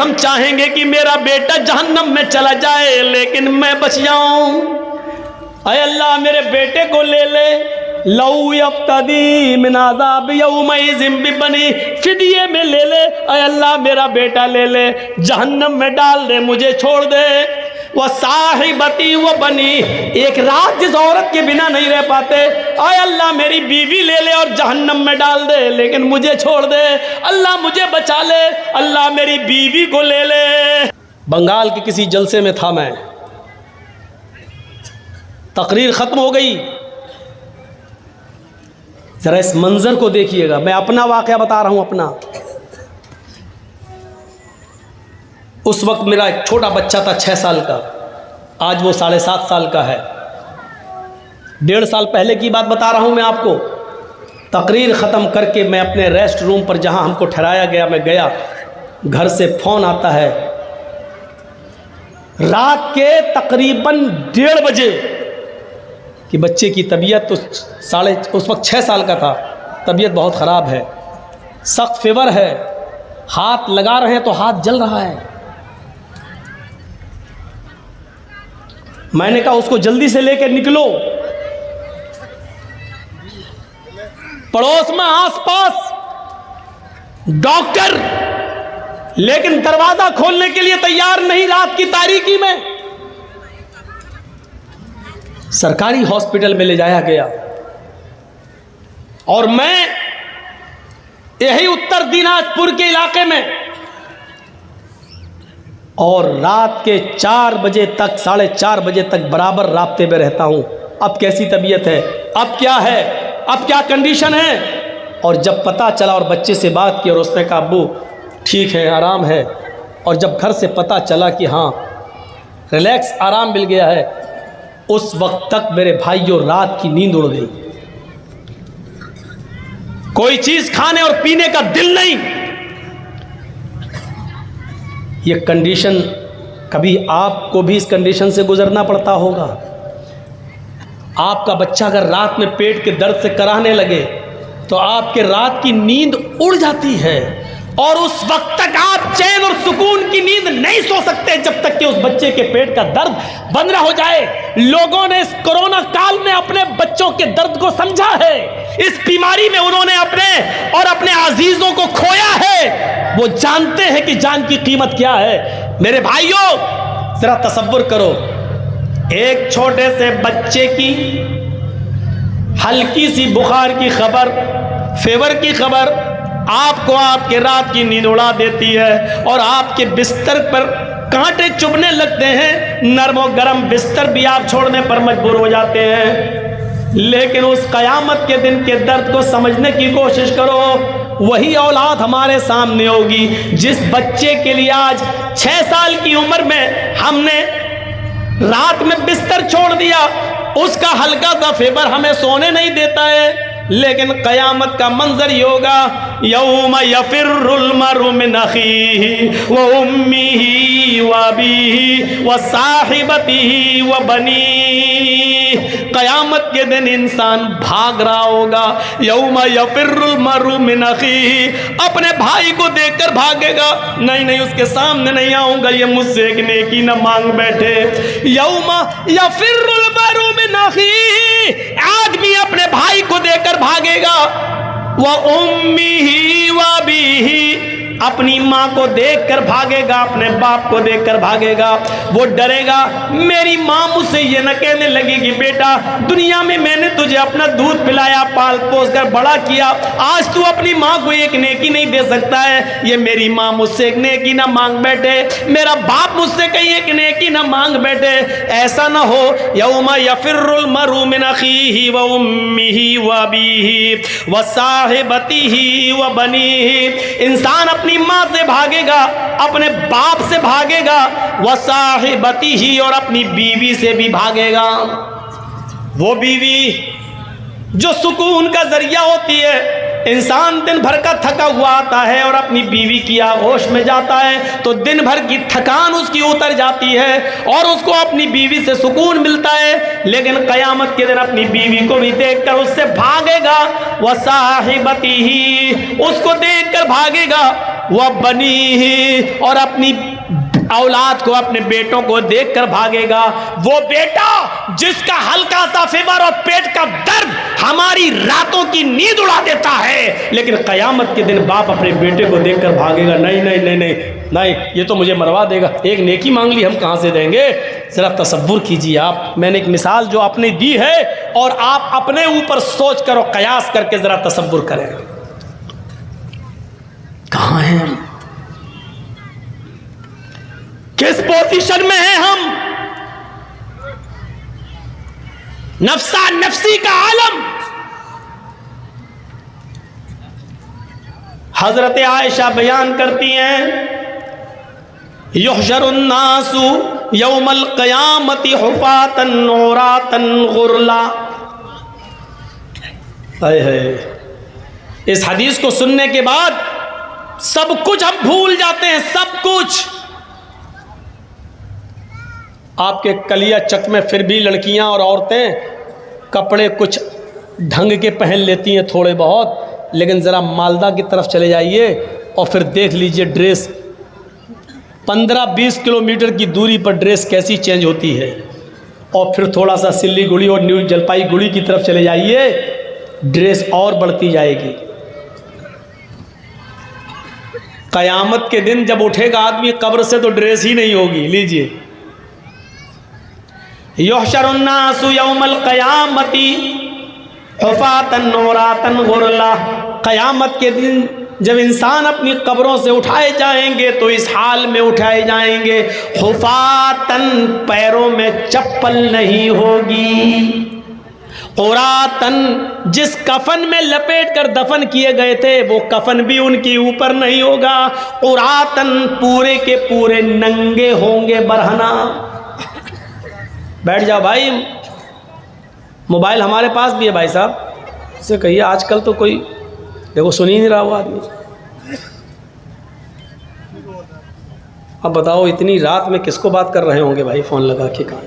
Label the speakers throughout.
Speaker 1: हम चाहेंगे कि मेरा बेटा जहन्नम में चला जाए लेकिन मैं बच जाऊं। अय अल्लाह मेरे बेटे को ले ले। लऊ यफ्तदी मिन अज़ाब यौमइज़िन बिबनी, फिदिये में ले ले। अय अल्लाह मेरा बेटा ले ले, जहन्नम में डाल दे, मुझे छोड़ दे। वह साहिबती व बनी, एक रात जिस औरत के बिना नहीं रह पाते, आय अल्लाह मेरी बीवी ले ले और जहन्नम में डाल दे लेकिन मुझे छोड़ दे। अल्लाह मुझे बचा ले, अल्लाह मेरी बीवी को ले ले। बंगाल के किसी जलसे में था मैं, तकरीर ख़त्म हो गई। ज़रा इस मंज़र को देखिएगा, मैं अपना वाक़या बता रहा हूँ अपना। उस वक्त मेरा एक छोटा बच्चा था 6 साल का, आज वो 7.5 साल का है। 1.5 साल पहले की बात बता रहा हूँ मैं आपको। तकरीर ख़त्म करके मैं अपने रेस्ट रूम पर जहाँ हमको ठहराया गया मैं गया, घर से फ़ोन आता है रात के तकरीबन 1:30 बजे कि बच्चे की तबीयत तो उस वक्त 6 साल का था, तबीयत बहुत ख़राब है, सख्त फीवर है, हाथ लगा रहे हैं तो हाथ जल रहा है। मैंने कहा उसको जल्दी से लेकर निकलो। पड़ोस में आसपास डॉक्टर, लेकिन दरवाजा खोलने के लिए तैयार नहीं रात की तारीकी में। सरकारी हॉस्पिटल में ले जाया गया और मैं यही उत्तर दिनाजपुर के इलाके में, और रात के 4 बजे तक 4:30 बजे तक बराबर राब्ते में रहता हूँ। अब कैसी तबीयत है, अब क्या है, अब क्या कंडीशन है। और जब पता चला और बच्चे से बात की और उसने कहा अब्बू ठीक है, आराम है, और जब घर से पता चला कि हाँ रिलैक्स आराम मिल गया है, उस वक्त तक मेरे भाइयों रात की नींद उड़ गई। कोई चीज़ खाने और पीने का दिल नहीं। ये कंडीशन, कभी आपको भी इस कंडीशन से गुजरना पड़ता होगा। आपका बच्चा अगर रात में पेट के दर्द से कराहने लगे तो आपके रात की नींद उड़ जाती है, और उस वक्त तक आप चैन और सुकून की नींद नहीं सो सकते जब तक कि उस बच्चे के पेट का दर्द बंद ना हो जाए। लोगों ने इस कोरोना काल में अपने बच्चों के दर्द को समझा है। इस बीमारी में उन्होंने अपने और अपने अजीजों को खोया है। वो जानते हैं कि जान की कीमत क्या है। मेरे भाइयों जरा तसव्वुर करो, एक छोटे से बच्चे की हल्की सी बुखार की खबर, फीवर की खबर आपको आपके रात की नींद उड़ा देती है, और आपके बिस्तर पर कांटे चुभने लगते हैं। नर्म और गर्म बिस्तर भी आप छोड़ने पर मजबूर हो जाते हैं। लेकिन उस कयामत के दिन के दर्द को समझने की कोशिश करो। वही औलाद हमारे सामने होगी जिस बच्चे के लिए आज 6 साल की उम्र में हमने रात में बिस्तर छोड़ दिया। उसका हल्का सा फीवर हमें सोने नहीं देता है, लेकिन कयामत का मंजर ये होगा, यौम यफिर्रुल मरउ मिन अखीही व उम्मिही व अबीही व साहिबतिही व बनीही। कयामत के दिन इंसान भाग रहा होगा। यौम यफिर्रुल मरउ मिन अखीही, अपने भाई को देखकर भागेगा, नहीं नहीं उसके सामने नहीं आऊंगा, ये मुझसे एक नेकी न मांग बैठे। यौम यफिर्रुल मरउ मिन अखीही, आदमी अपने भाई को देखकर भागेगा। व उम्मिही व अबीही, अपनी माँ को देखकर भागेगा, अपने बाप को देखकर भागेगा। वो डरेगा, मेरी माँ मुझसे ये न कहने लगेगी बेटा दुनिया में मैंने तुझे अपना दूध पिलाया, पाल पोस कर बड़ा किया, आज तू अपनी माँ को एक नेकी नहीं दे सकता है। ये मेरी माँ मुझसे एक नेकी ना मांग बैठे, मेरा बाप मुझसे कहीं एक नेकी ना मांग बैठे। ऐसा ना हो। यौमा यफिर्रुल मरउ मिन अखीही व उम्मिही व अबीही व साहिबतिही व बनीही, इंसान अपनी माँ से भागेगा, अपने बाप से भागेगा, व साहिबतिही, और अपनी बीवी से भी भागेगा। वो बीवी जो सुकून का जरिया होती है। इंसान दिन भर का थका हुआ आता है और अपनी बीवी की आगोश में जाता है तो दिन भर की थकान उसकी उतर जाती है और उसको अपनी बीवी से सुकून मिलता है। लेकिन कयामत के दिन अपनी बीवी को भी देखकर उससे भागेगा। वह साहिबतिही, उसको देखकर भागेगा। व बनीही, और अपनी औलाद को, अपने बेटों को देखकर भागेगा। वो बेटा जिसका हल्का सा फीवर और पेट का दर्द हमारी रातों की नींद उड़ा देता है, लेकिन कयामत के दिन बाप अपने बेटे को देखकर भागेगा, नहीं नहीं नहीं नहीं नहीं, ये तो मुझे मरवा देगा, एक नेकी मांग ली, हम कहाँ से देंगे। जरा तसव्वुर कीजिए आप, मैंने एक मिसाल जो आपने दी है और आप अपने ऊपर सोच कर और कयास करके जरा तसव्वुर करें, कहाँ हैं हम, किस पोजीशन में हैं हम। नफ्सा नफ्सी का आलम। हजरत आयशा बयान करती हैं, युहशरुन्नासु यौमल क़यामति हुफ़ातन औरातन गुरला। इस हदीस को सुनने के बाद सब कुछ हम भूल जाते हैं, सब कुछ। आपके कलिया चक में फिर भी लड़कियां और औरतें कपड़े कुछ ढंग के पहन लेती हैं थोड़े बहुत, लेकिन ज़रा मालदा की तरफ चले जाइए और फिर देख लीजिए ड्रेस 15-20 किलोमीटर की दूरी पर ड्रेस कैसी चेंज होती है। और फिर थोड़ा सा सिल्लीगुड़ी और न्यू जलपाईगुड़ी की तरफ चले जाइए, ड्रेस और बढ़ती जाएगी। कयामत के दिन जब उठेगा आदमी कब्र से तो ड्रेस ही नहीं होगी। लीजिए, युहशरुन्नासु यौमल क़यामति हुफ़ातन औरातन गुरला। क़यामत के दिन जब इंसान अपनी कब्रों से उठाए जाएंगे तो इस हाल में उठाए जाएंगे, हुफ़ातन, पैरों में चप्पल नहीं होगी, औरातन, जिस कफन में लपेट कर दफन किए गए थे वो कफन भी उनके ऊपर नहीं होगा, औरातन, पूरे के पूरे नंगे होंगे, बरहना। बैठ जाओ भाई, मोबाइल हमारे पास भी है भाई साहब, इससे कहिए आजकल तो कोई देखो सुन ही नहीं रहा वो आदमी। अब बताओ इतनी रात में किसको बात कर रहे होंगे भाई फ़ोन लगा के। कहाँ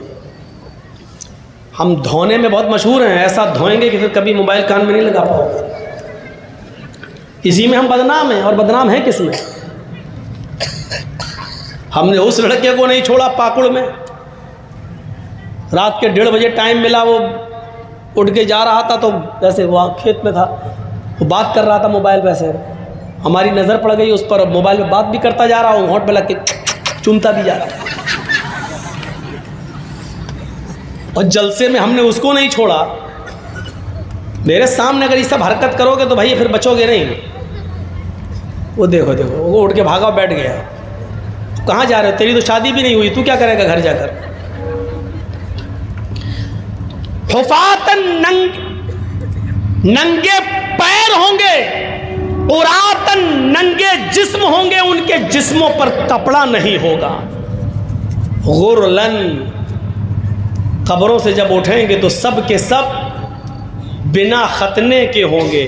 Speaker 1: हम धोने में बहुत मशहूर हैं, ऐसा धोएंगे कि फिर कभी मोबाइल कान में नहीं लगा पाओगे। इसी में हम बदनाम हैं, और बदनाम है किस में। हमने उस लड़के को नहीं छोड़ा पाकुड़ में, रात के 1:30 बजे टाइम मिला, वो उठ के जा रहा था तो वैसे वहाँ खेत में था, वो बात कर रहा था मोबाइल पे, ऐसे हमारी नज़र पड़ गई उस पर, मोबाइल पे बात भी करता जा रहा हूँ, होंठ पे लग के चूमता भी जा रहा, और जलसे में हमने उसको नहीं छोड़ा। मेरे सामने अगर ये सब हरकत करोगे तो भाई फिर बचोगे नहीं। वो देखो देखो वो उठ के भागा बैठ गया। कहाँ जा रहे हो, तेरी तो शादी भी नहीं हुई, तू क्या करेगा घर जाकर। हुफ़ातन, नंगे पैर होंगे, उरातन, नंगे जिस्म होंगे, उनके जिस्मों पर कपड़ा नहीं होगा, गुरलन, कब्रों से जब उठेंगे तो सब के सब बिना खतने के होंगे।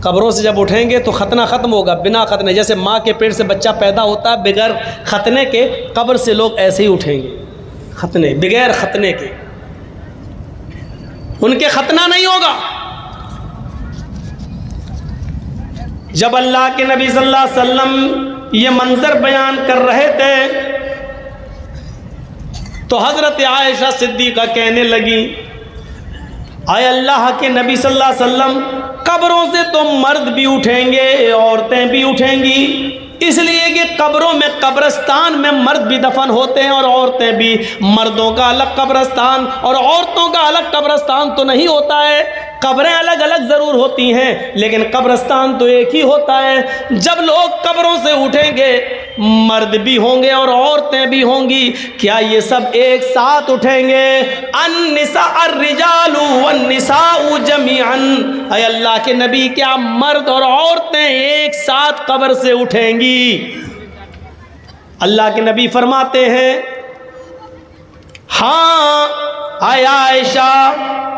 Speaker 1: कब्रों से जब उठेंगे तो खतना ख़त्म होगा, बिना खतने, जैसे माँ के पेट से बच्चा पैदा होता है बगैर खतने के, कब्र से लोग ऐसे ही उठेंगे, खतने, बगैर खतने के, उनके खतना नहीं होगा। जब अल्लाह के नबी सल्लल्लाहु अलैहि वसल्लम ये मंजर बयान कर रहे थे तो हज़रत आयशा सिद्दीक़ा कहने लगी, आए अल्लाह के नबी सल्लल्लाहु अलैहि वसल्लम, कब्रों से तो मर्द भी उठेंगे औरतें भी उठेंगी, इसलिए कि कब्रों में, कब्रिस्तान में मर्द भी दफन होते हैं और औरतें भी। मर्दों का अलग कब्रिस्तान और औरतों का अलग कब्रिस्तान तो नहीं होता है, कब्रें अलग अलग ज़रूर होती हैं लेकिन कब्रिस्तान तो एक ही होता है। जब लोग कब्रों से उठेंगे मर्द भी होंगे और औरतें भी होंगी, क्या ये सब एक साथ उठेंगे? अन्निसा अर्रिजालु वन्निसाउ जमीअन, ऐ अल्लाह के नबी, क्या मर्द और औरतें एक साथ कब्र से उठेंगी? अल्लाह के नबी फरमाते हैं, हाँ आयशा,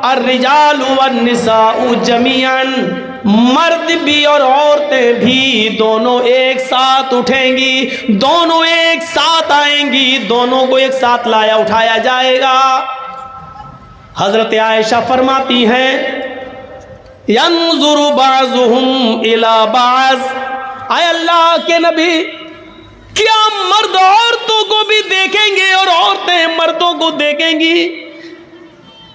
Speaker 1: अर्रिजालु वन्निसाउ जमीअन, मर्द भी और औरतें भी दोनों एक साथ उठेंगी, दोनों एक साथ आएंगी, दोनों को एक साथ लाया उठाया जाएगा। हजरत आयशा फरमाती हैं, यंजुरु बाज़ुहुम इला बाज़, आए अल्लाह के नबी, क्या मर्द औरतों को भी देखेंगे और औरतें मर्दों को देखेंगी?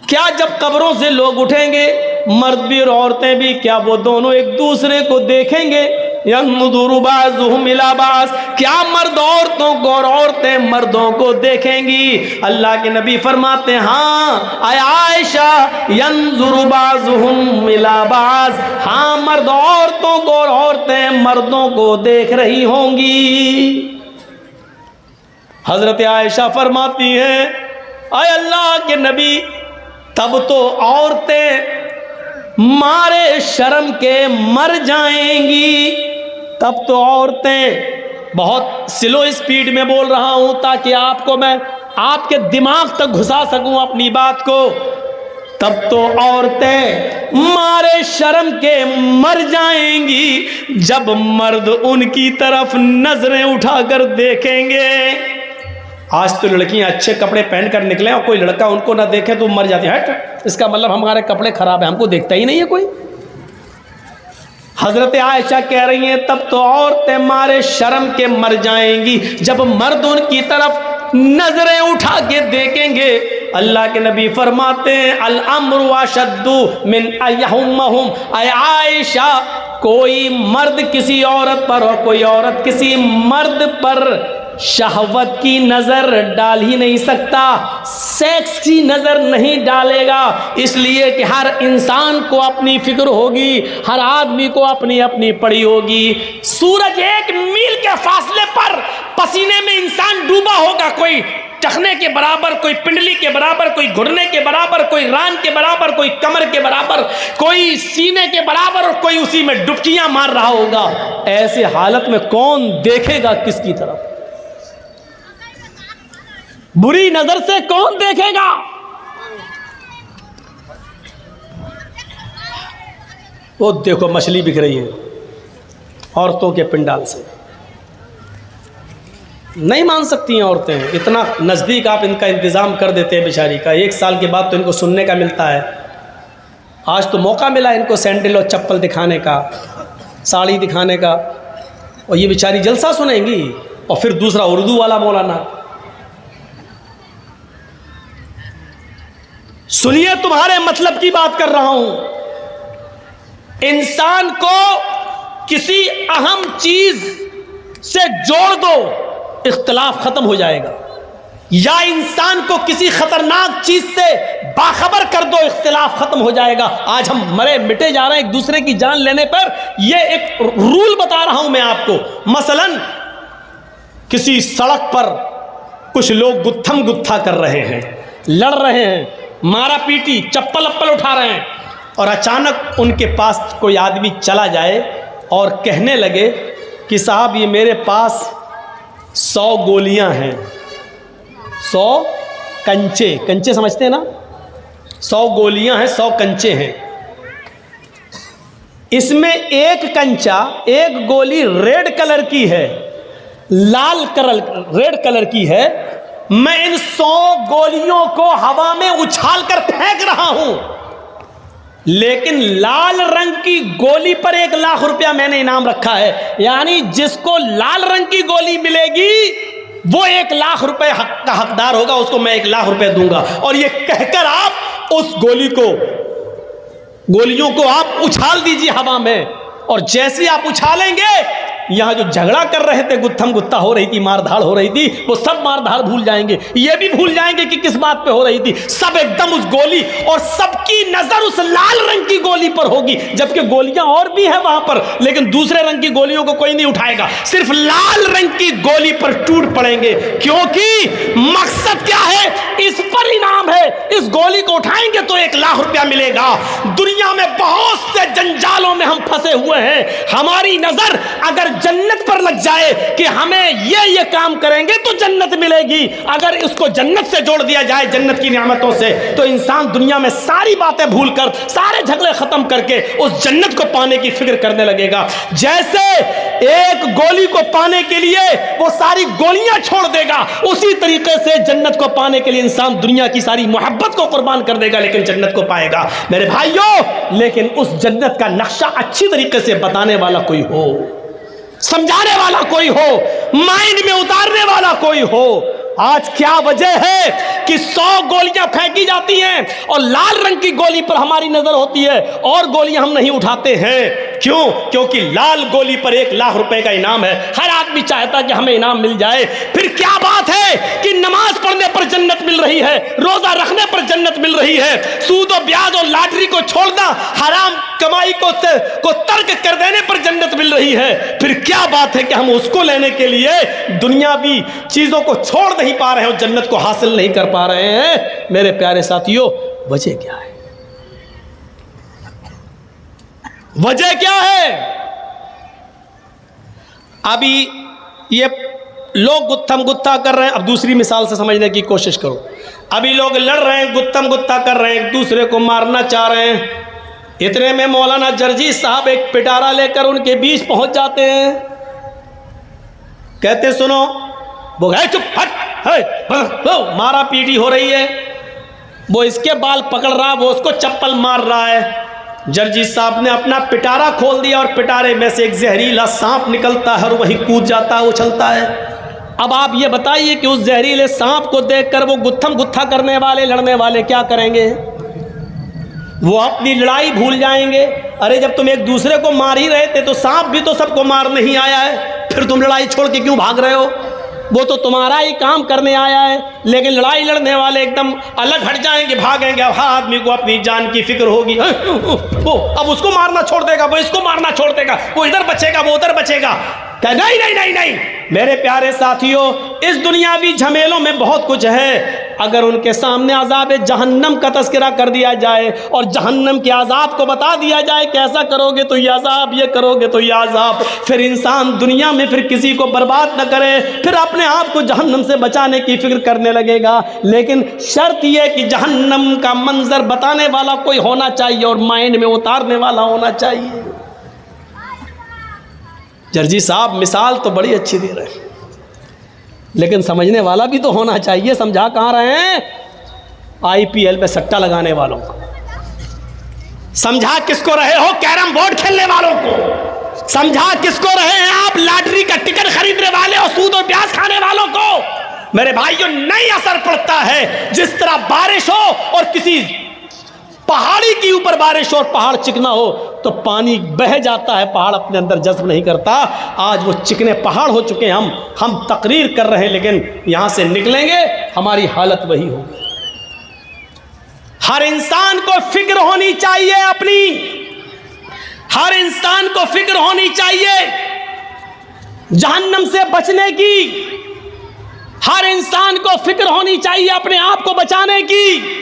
Speaker 1: क्या जब कब्रों से लोग उठेंगे, मर्द भी और औरतें भी, क्या वो दोनों एक दूसरे को देखेंगे? यंजुरु बाज़ुहुम इला बाज़, क्या मर्द औरतों को और औरतें मर्दों को देखेंगी? अल्लाह के नबी फरमाते हैं हाँ आयशा, यंजुरु बाज़ुहुम इला बाज़, हाँ मर्द औरतों को और औरतें मर्दों को देख रही होंगी। हजरत आयशा फरमाती हैं आय अल्लाह के नबी, तब तो औरतें मारे शर्म के मर जाएंगी, तब तो औरतें, बहुत स्लो स्पीड में बोल रहा हूं ताकि आपको मैं आपके दिमाग तक घुसा सकूं अपनी बात को, तब तो औरतें मारे शर्म के मर जाएंगी जब मर्द उनकी तरफ नजरें उठाकर देखेंगे। आज तो लड़कियां अच्छे कपड़े पहन कर निकले और कोई लड़का उनको ना देखे तो मर जाती है, हट, इसका मतलब हमारे कपड़े खराब है, हमको देखता ही नहीं है कोई। हजरत आयशा कह रही हैं तब तो औरतें मारे शर्म के मर जाएंगी जब मर्द उनकी तरफ नजरें उठा के देखेंगे। अल्लाह के नबी फरमाते हैं अल अम्रु अशद्दु मिन अयहुम्महुम, आयशा कोई मर्द किसी औरत पर और कोई औरत किसी मर्द पर शहवत की नजर डाल ही नहीं सकता, सेक्स की नजर नहीं डालेगा, इसलिए कि हर इंसान को अपनी फिक्र होगी, हर आदमी को अपनी अपनी पड़ी होगी। सूरज 1 मील के फासले पर पसीने में इंसान डूबा होगा, कोई टखने के बराबर, कोई पिंडली के बराबर, कोई घुटने के बराबर, कोई रान के बराबर, कोई कमर के बराबर, कोई सीने के बराबर और कोई उसी में डुबकियां मार रहा होगा। ऐसे हालत में कौन देखेगा किसकी तरफ? बुरी नजर से कौन देखेगा? वो देखो मछली बिक रही है औरतों के पिंडाल से, नहीं मान सकती हैं औरतें, इतना नज़दीक आप इनका इंतज़ाम कर देते हैं बेचारी का। 1 साल के बाद तो इनको सुनने का मिलता है। आज तो मौका मिला इनको सैंडल और चप्पल दिखाने का, साड़ी दिखाने का, और ये बेचारी जलसा सुनेंगी। और फिर दूसरा उर्दू वाला मौलाना, सुनिए तुम्हारे मतलब की बात कर रहा हूं। इंसान को किसी अहम चीज से जोड़ दो, इख्तिलाफ खत्म हो जाएगा, या इंसान को किसी खतरनाक चीज से बाखबर कर दो, इख्तिलाफ खत्म हो जाएगा। आज हम मरे मिटे जा रहे हैं एक दूसरे की जान लेने पर। यह एक रूल बता रहा हूं मैं आपको। मसलन किसी सड़क पर कुछ लोग गुत्थम गुत्था कर रहे हैं, लड़ रहे हैं, मारा पीटी, चप्पल अप्पल उठा रहे हैं, और अचानक उनके पास कोई आदमी चला जाए और कहने लगे कि साहब ये मेरे पास 100 गोलियां हैं, 100 कंचे, कंचे समझते हैं ना, 100 गोलियां हैं, 100 कंचे हैं, इसमें एक कंचा, एक गोली रेड कलर की है, लाल कलर रेड कलर की है, मैं इन 100 गोलियों को हवा में उछाल कर फेंक रहा हूं, लेकिन लाल रंग की गोली पर 1 लाख रुपया मैंने इनाम रखा है। यानी जिसको लाल रंग की गोली मिलेगी वो 1 लाख रुपए का हकदार होगा, उसको मैं 1 लाख रुपए दूंगा। और ये कहकर आप उस गोलियों को आप उछाल दीजिए हवा में, और जैसे आप उछालेंगे, यहां जो झगड़ा कर रहे थे, गुत्थम गुत्ता हो रही थी, मारधाड़ हो रही थी, वो सब मारधाड़ भूल जाएंगे, ये भी भूल जाएंगे कि किस बात पे हो रही थी। सब एकदम उस गोली, और सबकी नजर उस लाल रंग की गोली पर होगी, जबकि गोलियां और भी हैं वहां पर, लेकिन दूसरे रंग की गोलियों को कोई नहीं उठाएगा, सिर्फ लाल रंग की गोली पर टूट पड़ेंगे। क्योंकि मकसद क्या है? इस पर इनाम है, इस गोली को उठाएंगे तो 1 लाख रुपया मिलेगा। दुनिया में बहुत से जंजालों में हम फंसे हुए हैं, हमारी नजर अगर जन्नत पर लग जाए कि हमें ये काम करेंगे तो जन्नत मिलेगी, अगर इसको जन्नत से जोड़ दिया जाए, जन्नत की नियामतों से, तो इंसान दुनिया में सारी बातें भूलकर, सारे झगड़े खत्म करके उस जन्नत को पाने की फिक्र करने लगेगा। जैसे एक गोली को पाने के लिए वो सारी गोलियां छोड़ देगा, उसी तरीके से जन्नत को पाने के लिए इंसान दुनिया की सारी मोहब्बत को कुर्बान कर देगा, लेकिन जन्नत को पाएगा। मेरे भाइयों, लेकिन उस जन्नत का नक्शा अच्छी तरीके से बताने वाला कोई हो, समझाने वाला कोई हो, माइंड में उतारने वाला कोई हो। आज क्या वजह है कि 100 गोलियां फेंकी जाती हैं और लाल रंग की गोली पर हमारी नजर होती है और गोलियां हम नहीं उठाते हैं? क्यों? क्योंकि लाल गोली पर 1 लाख रुपए का इनाम है। हर आदमी चाहता कि हमें इनाम मिल जाए। फिर क्या बात है कि नमाज पढ़ने पर जन्नत मिल रही है, रोजा रखने पर जन्नत मिल रही है, सूद और ब्याज और लॉटरी को छोड़ना, हराम कमाई को तर्क कर देने पर जन्नत मिल रही है। फिर क्या बात है कि हम उसको लेने के लिए दुनियावी चीजों को छोड़ नहीं पा रहे हैं और जन्नत को हासिल नहीं कर पा रहे हैं? मेरे प्यारे साथियों, वजह क्या है? वजह क्या है? अभी ये लोग गुत्थम गुत्था कर रहे हैं। अब दूसरी मिसाल से समझने की कोशिश करो। अभी लोग लड़ रहे हैं, गुत्थम गुत्था कर रहे हैं, एक दूसरे को मारना चाह रहे हैं। इतने में मौलाना जर्जी साहब एक पिटारा लेकर उनके बीच पहुंच जाते हैं। कहते सुनो, वो गए चुप हट, मारा पीटी हो रही है। वो इसके बाल पकड़ रहा, वो उसको चप्पल मार रहा है। जर्जी साहब ने अपना पिटारा खोल दिया और पिटारे में से एक जहरीला सांप निकलता है और वही कूद जाता है, उछलता है। अब आप ये बताइए कि उस जहरीले सांप को देखकर वो गुत्थम गुत्था करने वाले, लड़ने वाले क्या करेंगे? वो अपनी लड़ाई भूल जाएंगे। अरे जब तुम एक दूसरे को मार ही रहे थे तो सांप भी तो सबको मार नहीं आया है, फिर तुम लड़ाई छोड़ के क्यों भाग रहे हो? वो तो तुम्हारा ही काम करने आया है। लेकिन लड़ाई लड़ने वाले एकदम अलग हट जाएंगे, भागेंगे। अब हर आदमी को अपनी जान की फिक्र होगी। वो अब उसको मारना छोड़ देगा, वो इसको मारना छोड़ देगा, वो इधर बचेगा, वो उधर बचेगा। नहीं नहीं नहीं नहीं, मेरे प्यारे साथियों, इस दुनियावी झमेलों में बहुत कुछ है। अगर उनके सामने अज़ाब जहन्नम का तज़किरा कर दिया जाए और जहन्नम के अज़ाब को बता दिया जाए कि ऐसा करोगे तो ये अज़ाब, ये करोगे तो ये अज़ाब, फिर इंसान दुनिया में फिर किसी को बर्बाद न करे, फिर अपने आप को जहन्नम से बचाने की फिक्र करने लगेगा। लेकिन शर्त यह कि जहन्नम का मंजर बताने वाला कोई होना चाहिए और माइंड में उतारने वाला होना चाहिए। जर्जी साहब मिसाल तो बड़ी अच्छी दे रहे हैं, लेकिन समझने वाला भी तो होना चाहिए। समझा कहाँ रहे हैं? IPL में सट्टा लगाने वालों को समझा, किसको रहे हो? कैरम बोर्ड खेलने वालों को समझा, किसको रहे हैं आप? लॉटरी का टिकट खरीदने वाले और सूद और ब्याज खाने वालों को। मेरे भाइयों, नहीं असर पड़ता है। जिस तरह बारिश हो और किसी पहाड़ी के ऊपर बारिश और पहाड़ चिकना हो तो पानी बह जाता है, पहाड़ अपने अंदर जज्ब नहीं करता। आज वो चिकने पहाड़ हो चुके हैं। हम तकरीर कर रहे हैं, लेकिन यहां से निकलेंगे हमारी हालत वही होगी। हर इंसान को फिक्र होनी चाहिए अपनी, हर इंसान को फिक्र होनी चाहिए जहन्नम से बचने की। हर इंसान को फिक्र होनी चाहिए अपने आप को बचाने की।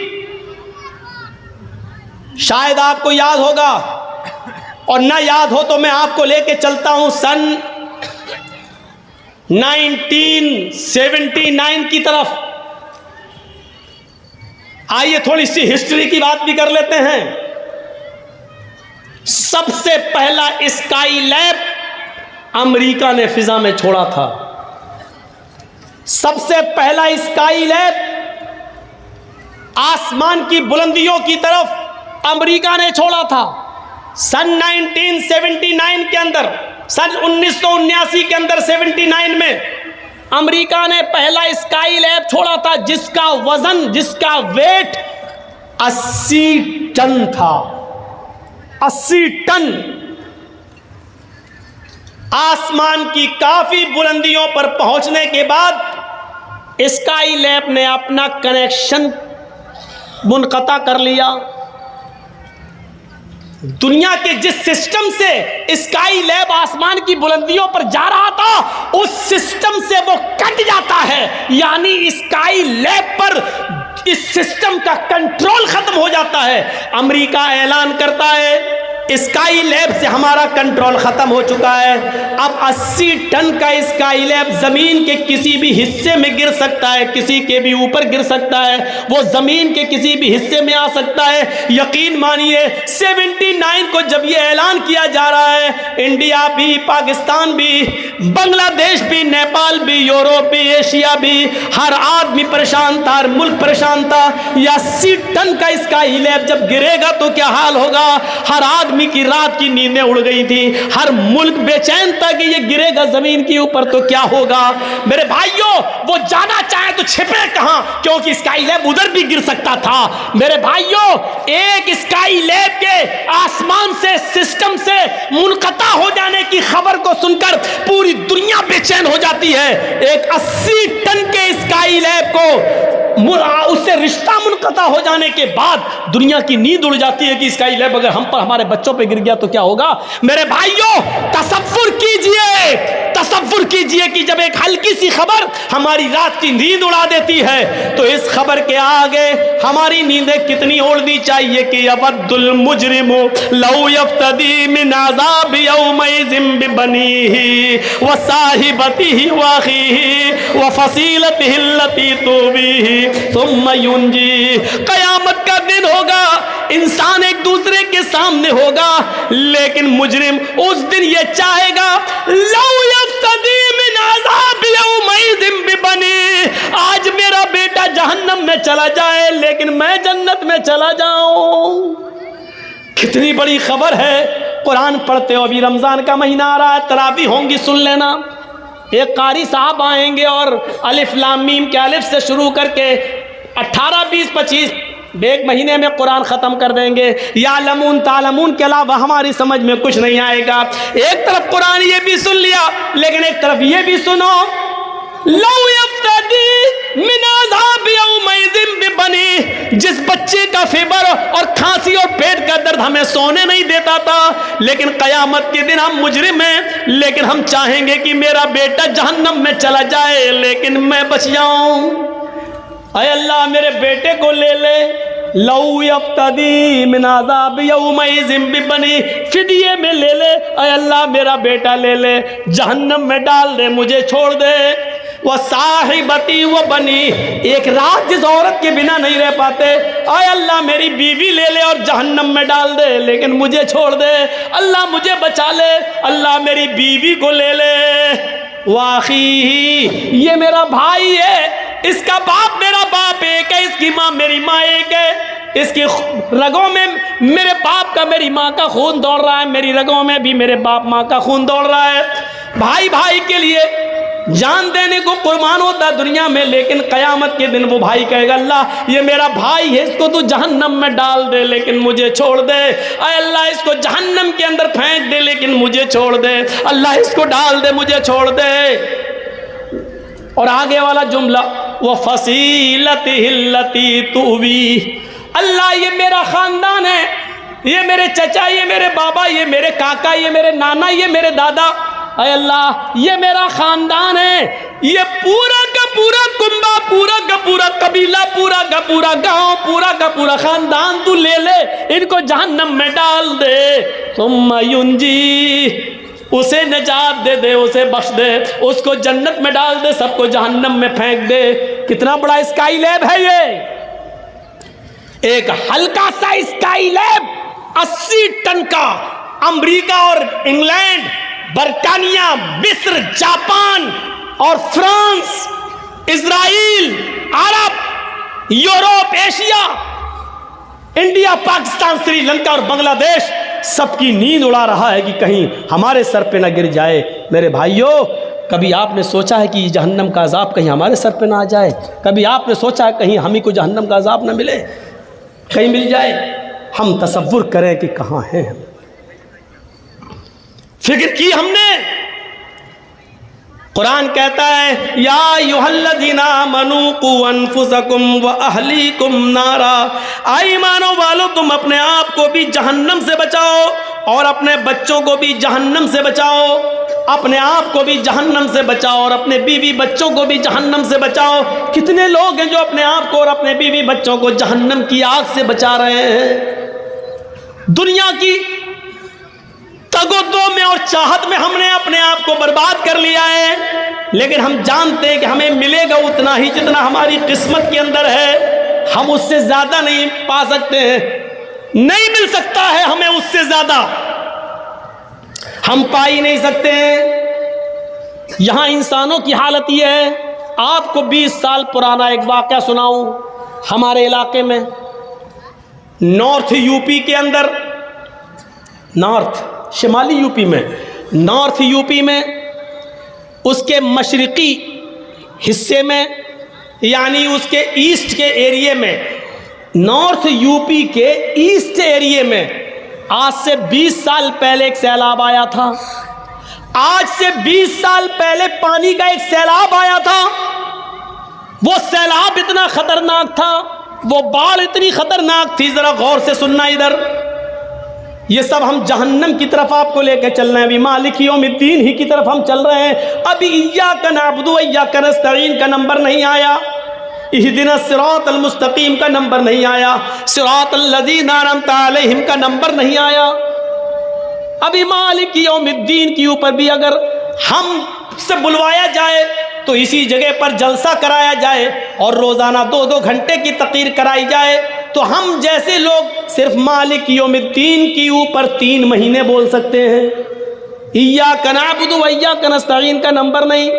Speaker 1: शायद आपको याद होगा, और ना याद हो तो मैं आपको लेके चलता हूं सन 1979 की तरफ। आइए थोड़ी सी हिस्ट्री की बात भी कर लेते हैं। सबसे पहला स्काई लैब अमेरिका ने फिजा में छोड़ा था। सबसे पहला स्काई लैब आसमान की बुलंदियों की तरफ अमेरिका ने छोड़ा था। सन 1979 के अंदर, सन 1979 के अंदर 79 में अमेरिका ने पहला स्काई लैब छोड़ा था, जिसका वजन, जिसका वेट 80 टन था। 80 टन। आसमान की काफी बुलंदियों पर पहुंचने के बाद स्काई लैब ने अपना कनेक्शन मुनक़ता कर लिया। दुनिया के जिस सिस्टम से स्काई लैब आसमान की बुलंदियों पर जा रहा था, उस सिस्टम से वो कट जाता है। यानी स्काई लैब पर इस सिस्टम का कंट्रोल खत्म हो जाता है। अमेरिका ऐलान करता है स्काई लैब से हमारा कंट्रोल खत्म हो चुका है। अब 80 टन का स्काई लैब जमीन के किसी भी हिस्से में गिर सकता है, किसी के भी ऊपर गिर सकता है, वो जमीन के किसी भी हिस्से में आ सकता है। यकीन मानिए 79 को जब ये ऐलान किया जा रहा है, इंडिया भी, पाकिस्तान भी, बांग्लादेश भी, नेपाल भी, यूरोप भी, एशिया भी, हर आदमी परेशान था, हर मुल्क परेशान था। 80 टन का स्काई लैब जब गिरेगा तो क्या हाल होगा? हर आदमी आदमी की रात की नींदें उड़ गई थी, हर मुल्क बेचैन था कि ये गिरेगा जमीन के ऊपर तो क्या होगा। मेरे भाइयों, वो जाना चाहे तो छिपे कहां, क्योंकि स्काई लैब उधर भी गिर सकता था। मेरे भाइयों, एक स्काई लैब के आसमान से, सिस्टम से मुनक़ता हो जाने की खबर को सुनकर पूरी दुनिया बेचैन हो जाती है। एक 80 टन के स्काई लैब को उससे रिश्ता मुनक़ता हो जाने के बाद दुनिया की नींद उड़ जाती है कि स्काई लैब अगर हम पर, हमारे बच्चों पे गिर गया तो क्या होगा। मेरे भाइयों, तसव्वुर कीजिए कि जब एक हल्की सी खबर हमारी रात की नींद उड़ा देती है, तो इस खबर के आगे हमारी नींदें कितनी उड़नी चाहिए कि यवद्दुल मुजरिमु लौ यफ्तदी मिन अज़ाबि यौमइज़िन बिबनीहि व साहिबतिहि व अख़ीहि व फसीलतिहि अल्लती तुवीहि सुम्मा युंजी। क़यामत का दिन होगा, इंसान एक दूसरे के सामने होगा, लेकिन मुजरिम उस दिन ये चाहेगा लौ यफ्तदी मिन अज़ाबि यौमइज़िन बिबनी, आज मेरा बेटा जहन्नम में चला जाए लेकिन मैं जन्नत में चला जाऊं। कितनी बड़ी खबर है। कुरान पढ़ते हो, अभी रमजान का महीना आ रहा है, तरावी होंगी, सुन लेना। एक कारी साहब आएंगे और अलिफ लाम मीम के अलिफ से शुरू करके 18, 20, 25 एक महीने में कुरान ख़त्म कर देंगे। या लमून तालमून के अलावा हमारी समझ में कुछ नहीं आएगा। एक तरफ कुरान ये भी सुन लिया, लेकिन एक तरफ ये भी सुनो, लौ यफ्तदी मिन अज़ाबि यौमइज़िन बिबनी। जिस बच्चे का फीवर और खांसी और पेट का दर्द हमें सोने नहीं देता था, लेकिन क़यामत के दिन हम मुजरिम हैं, लेकिन हम चाहेंगे कि मेरा बेटा जहन्नम में चला जाए लेकिन मैं बच जाऊं। अय अल्लाह, मेरे बेटे को ले ले। लौ यफ्तदी मिन अज़ाबि यौमइज़िन बिबनी, फिदिये में ले ले। अय अल्लाह, मेरा बेटा ले ले, जहन्नम में डाल दे, मुझे छोड़ दे। वह साहिबती वो बनी, एक रात जिस औरत के बिना नहीं रह पाते, आय अल्लाह मेरी बीवी ले ले और जहन्नम में डाल दे लेकिन मुझे छोड़ दे। अल्लाह मुझे बचा ले, अल्लाह मेरी बीवी को ले ले। वाखी, ये मेरा भाई है, इसका बाप मेरा बाप एक है, इसकी माँ मेरी माँ एक है, इसकी रगों में मेरे बाप का, मेरी माँ का खून दौड़ रहा है, मेरी रगों में भी मेरे बाप माँ का खून दौड़ रहा है। भाई भाई के लिए जान देने को कुर्बान होता है दुनिया में, लेकिन क़यामत के दिन वो भाई कहेगा अल्लाह ये मेरा भाई है, इसको तू जहन्नम में डाल दे लेकिन मुझे छोड़ दे। अय अल्लाह इसको जहन्नम के अंदर फेंक दे लेकिन मुझे छोड़ दे। अल्लाह इसको डाल दे, मुझे छोड़ दे। और आगे वाला जुमला, वो फसीलतिहि अल्लती तुवी, अल्लाह ये मेरा ख़ानदान है, ये मेरे चचा, ये मेरे बाबा, ये मेरे काका, ये मेरे नाना, ये मेरे दादा। अय अल्लाह ये मेरा ख़ानदान है, ये पूरा का पूरा कुंबा, पूरा का पूरा कबीला, पूरा का पूरा गांव, पूरा का पूरा ख़ानदान तू ले ले, इनको जहन्नम में डाल दे। सुम्मा युंजी, उसे निजात दे दे, उसे बख्श दे, उसको जन्नत में डाल दे, सबको जहन्नम में फेंक दे। कितना बड़ा स्काई लैब है ये। एक हल्का सा स्काई लैब 80 टन का, अमेरिका और इंग्लैंड, बर्तानिया, मिस्र, जापान और फ्रांस, इजराइल, अरब, Europe, Asia, India, Pakistan, Sri Lanka और बांग्लादेश सबकी नींद उड़ा रहा है कि कहीं हमारे सर पे ना गिर जाए। मेरे भाइयों, कभी आपने सोचा है कि जहन्नम का अजाब कहीं हमारे सर पे ना आ जाए? कभी आपने सोचा है कहीं हम ही को जहन्नम का अजाब ना मिले, कहीं मिल जाए? हम तसव्वुर करें कि कहाँ हैं हम। फिक्र की हमने? कुरान कहता है या अय्युहल्लज़ीना आमनू कू अनफुसकुम व अहलीकुम नारा, आई ईमानो वालो तुम अपने आप को भी जहन्नम से बचाओ और अपने बच्चों को भी जहन्नम से बचाओ। अपने आप को भी जहन्नम से बचाओ और अपने बीवी बच्चों को भी जहन्नम से बचाओ। कितने लोग हैं जो अपने आप को और अपने बीवी बच्चों को जहन्नम की आग से बचा रहे हैं। दुनिया की तगोदो में और चाहत में हमने अपने आप को बर्बाद कर लिया है, लेकिन हम जानते हैं कि हमें मिलेगा उतना ही जितना हमारी किस्मत के अंदर है। हम उससे ज्यादा नहीं पा सकते हैं, नहीं मिल सकता है हमें उससे ज्यादा, हम पा ही नहीं सकते हैं। यहां इंसानों की हालत यह है, आपको 20 साल पुराना एक वाकया सुनाऊं। हमारे इलाके में नॉर्थ यूपी के अंदर नॉर्थ, शिमाली यूपी में, नॉर्थ यूपी में उसके मशरिकी हिस्से में, यानी उसके ईस्ट के एरिए में, नॉर्थ यूपी के ईस्ट एरिए में आज से 20 साल पहले एक सैलाब आया था। आज से 20 साल पहले पानी का एक सैलाब आया था। वो सैलाब इतना खतरनाक था, वो बाढ़ इतनी खतरनाक थी, जरा गौर से सुनना इधर। ये सब हम जहन्नम की तरफ आपको लेकर चल रहे हैं, अभी मालिक यौमिद्दीन ही की तरफ हम चल रहे हैं। अभी इय्याका नअबुदु व इय्याका नस्तईन का नंबर नहीं आया, इहदिना सिरातल मुस्तकीम का नंबर नहीं आया, सिरातल लज़ीना अनअमता अलैहिम का नंबर नहीं आया। अभी मालिक यौमिद्दीन के ऊपर भी अगर हम से बुलवाया जाए तो इसी जगह पर जलसा कराया जाए और रोज़ाना 2-2 घंटे की तक़रीर कराई जाए, तो हम जैसे लोग सिर्फ मालिक यौमिद्दीन के ऊपर 3 महीने बोल सकते हैं। इय्याका नअबुदु व इय्याका नस्तईन का नंबर नहीं।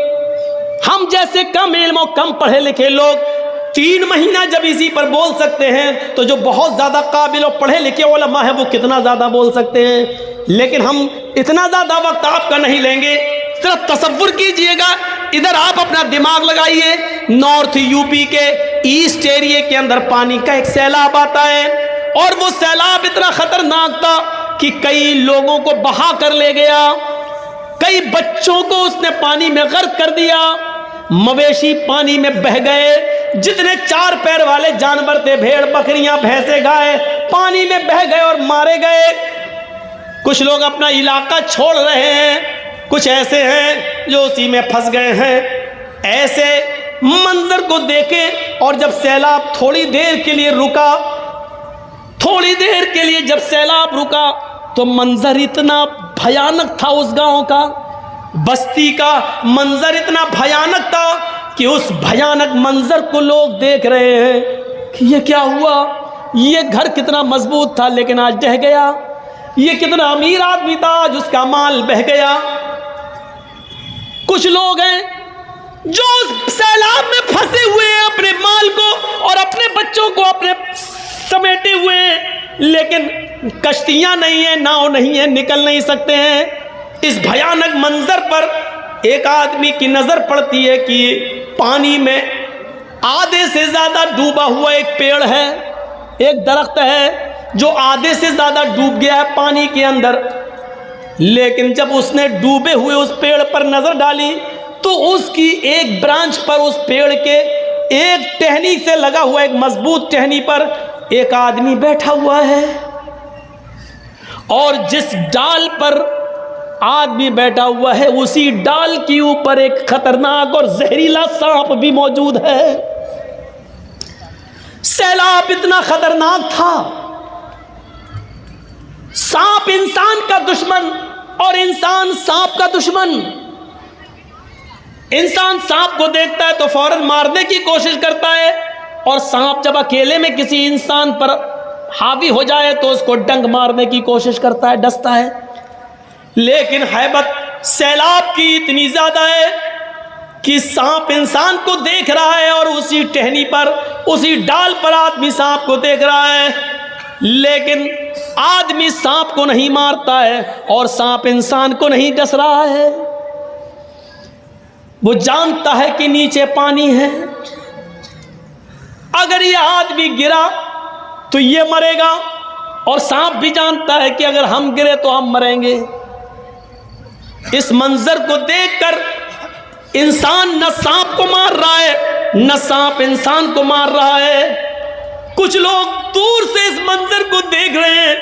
Speaker 1: हम जैसे कम इल्म और कम पढ़े लिखे लोग 3 महीना जब इसी पर बोल सकते हैं, तो जो बहुत ज़्यादा काबिल और पढ़े लिखे उलमा है वो कितना ज़्यादा बोल सकते हैं। लेकिन हम इतना ज़्यादा वक्त आपका नहीं लेंगे। सिर्फ तसव्वुर कीजिएगा, इधर आप अपना दिमाग लगाइए, नॉर्थ यूपी के ईस्ट एरिया के अंदर पानी का एक सैलाब आता है और वो सैलाब इतना खतरनाक था कि कई लोगों को बहा कर ले गया, कई बच्चों को उसने पानी में गर्क कर दिया, मवेशी पानी में बह गए, जितने 4 पैर वाले जानवर थे, भेड़ बकरियां भैंसे गाय, पानी में बह गए और मारे गए। कुछ लोग अपना इलाका छोड़ रहे हैं, कुछ ऐसे हैं जो उसी में फंस गए हैं। ऐसे मंजर को देखें और जब सैलाब थोड़ी देर के लिए रुका, थोड़ी देर के लिए जब सैलाब रुका तो मंजर इतना भयानक था, उस गांव का, बस्ती का मंजर इतना भयानक था कि उस भयानक मंजर को लोग देख रहे हैं कि ये क्या हुआ। ये घर कितना मजबूत था लेकिन आज ढह गया, ये कितना अमीर आदमी था आज उसका माल बह गया। कुछ लोग हैं जो उस सैलाब में फंसे हुए हैं, अपने माल को और अपने बच्चों को अपने समेटे हुए हैं, लेकिन कश्तियां नहीं है, नाव नहीं है, निकल नहीं सकते हैं। इस भयानक मंजर पर एक आदमी की नजर पड़ती है कि पानी में आधे से ज्यादा डूबा हुआ एक पेड़ है, एक दरख्त है जो आधे से ज्यादा डूब गया है पानी के अंदर। लेकिन जब उसने डूबे हुए उस पेड़ पर नजर डाली तो उसकी एक ब्रांच पर, उस पेड़ के एक टहनी से लगा हुआ एक मजबूत टहनी पर एक आदमी बैठा हुआ है, और जिस डाल पर आदमी बैठा हुआ है उसी डाल के ऊपर एक खतरनाक और जहरीला सांप भी मौजूद है। सैलाब इतना खतरनाक था, सांप इंसान का दुश्मन और इंसान सांप का दुश्मन। इंसान सांप को देखता है तो फौरन मारने की कोशिश करता है, और सांप जब अकेले में किसी इंसान पर हावी हो जाए तो उसको डंक मारने की कोशिश करता है, डसता है। लेकिन हैबत सैलाब की इतनी ज्यादा है कि सांप इंसान को देख रहा है और उसी टहनी पर, उसी डाल पर आदमी सांप को देख रहा है, लेकिन आदमी सांप को नहीं मारता है और सांप इंसान को नहीं डस रहा है। वो जानता है कि नीचे पानी है, अगर ये आदमी गिरा तो ये मरेगा, और सांप भी जानता है कि अगर हम गिरे तो हम मरेंगे। इस मंजर को देखकर इंसान न सांप को मार रहा है, न सांप इंसान को मार रहा है। कुछ लोग दूर से इस मंजर को देख रहे हैं।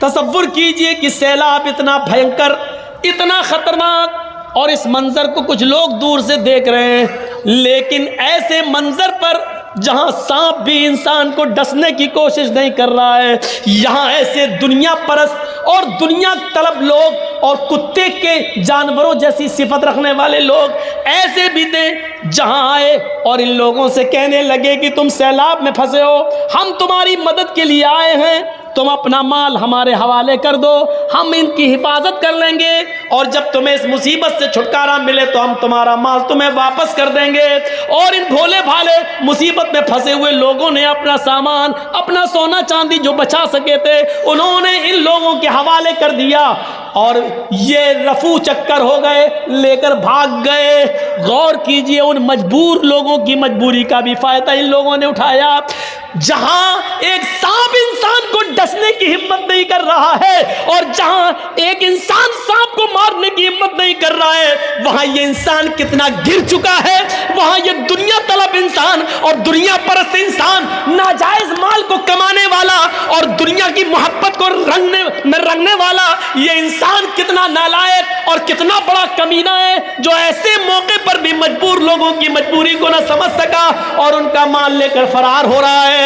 Speaker 1: तसव्वुर कीजिए कि सैलाब इतना भयंकर, इतना खतरनाक, और इस मंजर को कुछ लोग दूर से देख रहे हैं। लेकिन ऐसे मंजर पर जहां सांप भी इंसान को डसने की कोशिश नहीं कर रहा है, यहां ऐसे दुनिया परस्त और दुनिया तलब लोग और कुत्ते के जानवरों जैसी सिफत रखने वाले लोग ऐसे भी थे, जहां आए और इन लोगों से कहने लगे कि तुम सैलाब में फंसे हो, हम तुम्हारी मदद के लिए आए हैं, तुम अपना माल हमारे हवाले कर दो, हम इनकी हिफाजत कर लेंगे, और जब तुम्हें इस मुसीबत से छुटकारा मिले तो हम तुम्हारा माल तुम्हें वापस कर देंगे। और इन भोले भाले मुसीबत में फंसे हुए लोगों ने अपना सामान, अपना सोना चांदी जो बचा सके थे, उन्होंने इन लोगों के हवाले कर दिया, और ये रफू चक्कर हो गए, लेकर भाग गए। गौर कीजिए, उन मजबूर लोगों की मजबूरी का भी फायदा इन लोगों ने उठाया। जहां एक सांप इंसान को डसने की हिम्मत नहीं कर रहा है, और जहां एक इंसान सांप को मारने की हिम्मत नहीं कर रहा है, वहां ये इंसान कितना गिर चुका है। वहां ये दुनिया तलब इंसान और दुनिया परस्त इंसान, नाजायज माल को कमाने वाला और दुनिया की मोहब्बत को रंगने वाला ये इंसान कितना नालायक और कितना बड़ा कमीना है, जो ऐसे मौके पर भी मजबूर लोगों की मजबूरी को ना समझ सका और उनका माल लेकर फरार हो रहा है।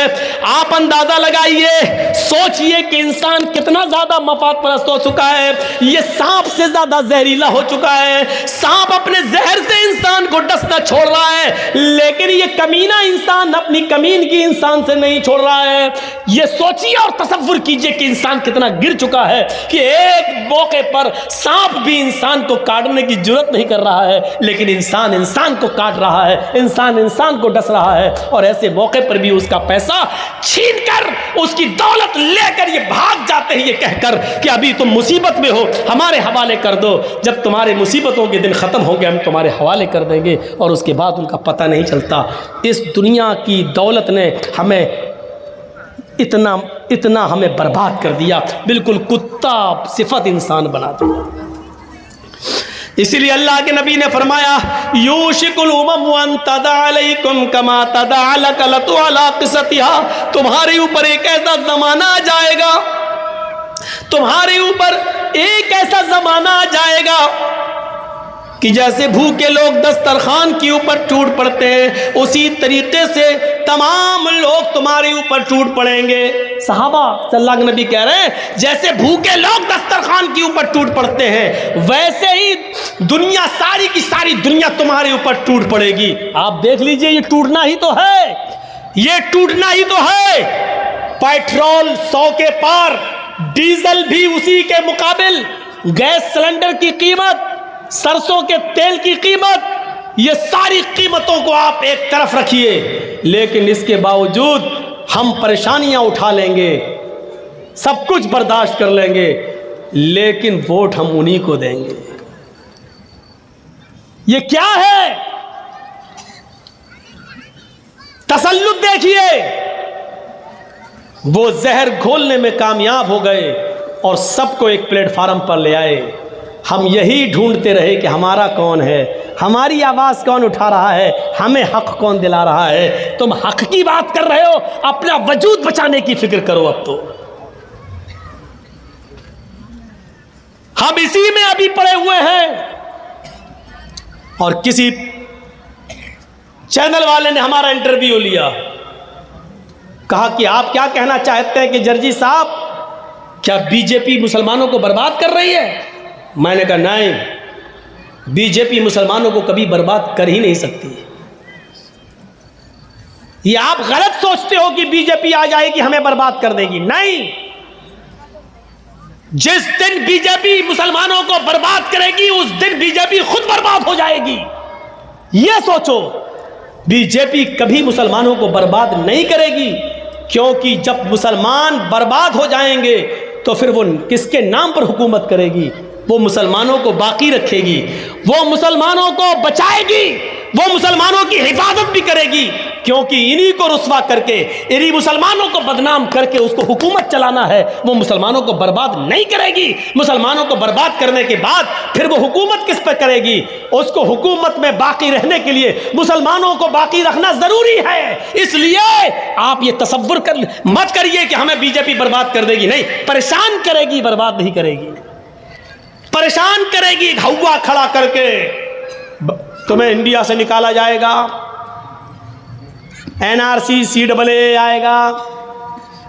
Speaker 1: आप अंदाजा लगाइए, सोचिए कि इंसान कितना ज्यादा मफाद परस्त हो चुका है। यह सांप से ज्यादा जहरीला हो चुका है। सांप अपने जहर से इंसान को डसना छोड़ रहा है, लेकिन यह कमीना इंसान अपनी कमीनगी इंसान से नहीं छोड़ रहा है। यह सोचिए और तसव्वुर कीजिए कि इंसान कितना गिर चुका है कि एक मौके पर सांप भी इंसान को काटने की जरूरत नहीं कर रहा है, लेकिन इंसान इंसान को काट रहा है, इंसान इंसान को डस रहा है। और ऐसे मौके पर भी उसका पैसा छीनकर, उसकी दौलत लेकर ये भाग जाते हैं, ये कहकर कि अभी तुम मुसीबत में हो, हमारे हवाले कर दो, जब तुम्हारे मुसीबतों के दिन खत्म हो गए हम तुम्हारे हवाले कर देंगे। और उसके बाद उनका पता नहीं चलता। इस दुनिया की दौलत ने हमें इतना हमें बर्बाद कर दिया, बिल्कुल कुत्ता सिफत इंसान बना दिया। इसीलिए अल्लाह के नबी ने फरमाया, यूशिकुल उमम अन तदा अलैकुम कमा तदा अलकलतु अला क़िसतिहा, तुम्हारे ऊपर एक ऐसा जमाना आ जाएगा, तुम्हारे ऊपर एक ऐसा जमाना आ जाएगा कि जैसे भूखे लोग दस्तरखान के ऊपर टूट पड़ते हैं, उसी तरीके से तमाम लोग तुम्हारे ऊपर टूट पड़ेंगे। सहाबा सल्लल्लाहु अलैहि नबी कह रहे हैं, जैसे भूखे लोग दस्तरखान के ऊपर टूट पड़ते हैं, वैसे ही दुनिया, सारी की सारी दुनिया तुम्हारे ऊपर टूट पड़ेगी। आप देख लीजिए, ये टूटना ही तो है, ये टूटना ही तो है। पेट्रोल 100 के पार, डीजल भी उसी के मुकाबिल, गैस सिलेंडर की कीमत, सरसों के तेल की कीमत, ये सारी कीमतों को आप एक तरफ रखिए, लेकिन इसके बावजूद हम परेशानियां उठा लेंगे, सब कुछ बर्दाश्त कर लेंगे, लेकिन वोट हम उन्हीं को देंगे। ये क्या है? तसल्लुत देखिए। वो जहर घोलने में कामयाब हो गए और सबको एक प्लेटफार्म पर ले आए। हम यही ढूंढते रहे कि हमारा कौन है, हमारी आवाज़ कौन उठा रहा है, हमें हक कौन दिला रहा है। तुम हक की बात कर रहे हो, अपना वजूद बचाने की फिक्र करो। अब तो हम इसी में अभी पड़े हुए हैं। और किसी चैनल वाले ने हमारा इंटरव्यू लिया, कहा कि आप क्या कहना चाहते हैं कि जर्जी साहब, क्या बीजेपी मुसलमानों को बर्बाद कर रही है? मैंने कहा नहीं, बीजेपी मुसलमानों को कभी बर्बाद कर ही नहीं सकती। ये आप गलत सोचते हो कि बीजेपी आ जाएगी हमें बर्बाद कर देगी। नहीं, जिस दिन बीजेपी मुसलमानों को बर्बाद करेगी उस दिन बीजेपी खुद बर्बाद हो जाएगी। ये सोचो, बीजेपी कभी मुसलमानों को बर्बाद नहीं करेगी, क्योंकि जब मुसलमान बर्बाद हो जाएंगे तो फिर वो किसके नाम पर हुकूमत करेगी? वो मुसलमानों को बाकी रखेगी, वो मुसलमानों को बचाएगी, वो मुसलमानों की हिफाजत भी करेगी, क्योंकि इन्हीं को रुस्वा करके, इन्हीं मुसलमानों को बदनाम करके उसको हुकूमत चलाना है। वो मुसलमानों को बर्बाद नहीं करेगी। मुसलमानों को बर्बाद करने के बाद फिर वो हुकूमत किस पर करेगी? उसको हुकूमत में बाकी रहने के लिए मुसलमानों को बाकी रखना जरूरी है। इसलिए आप ये तसव्वुर मत करिए कि हमें बीजेपी बर्बाद कर देगी। नहीं, परेशान करेगी, बर्बाद नहीं करेगी। परेशान करेगी, हवा खड़ा करके तुम्हें इंडिया से निकाला जाएगा, NRC CAA आएगा,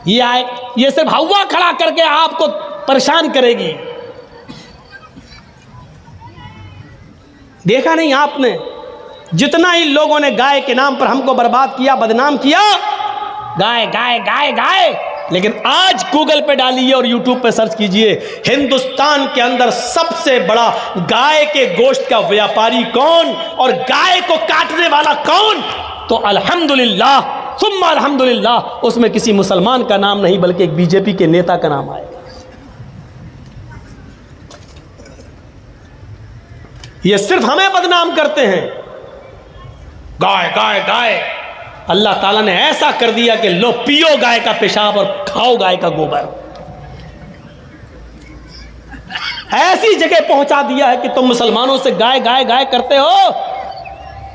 Speaker 1: ये सिर्फ हवा खड़ा करके आपको परेशान करेगी। देखा नहीं आपने, जितना ही लोगों ने गाय के नाम पर हमको बर्बाद किया, बदनाम किया, गाय गाय गाय गाय, लेकिन आज गूगल पे डालिए और यूट्यूब पे सर्च कीजिए, हिंदुस्तान के अंदर सबसे बड़ा गाय के गोश्त का व्यापारी कौन और गाय को काटने वाला कौन, तो अल्हम्दुलिल्लाह सुम्मा अल्हम्दुलिल्लाह उसमें किसी मुसलमान का नाम नहीं बल्कि एक बीजेपी के नेता का नाम आएगा। ये सिर्फ हमें बदनाम करते हैं, गाय गाय गाय। अल्लाह ताला ने ऐसा कर दिया कि लो पियो गाय का पेशाब और खाओ गाय का गोबर। ऐसी जगह पहुंचा दिया है कि तुम मुसलमानों से गाय गाय गाय करते हो।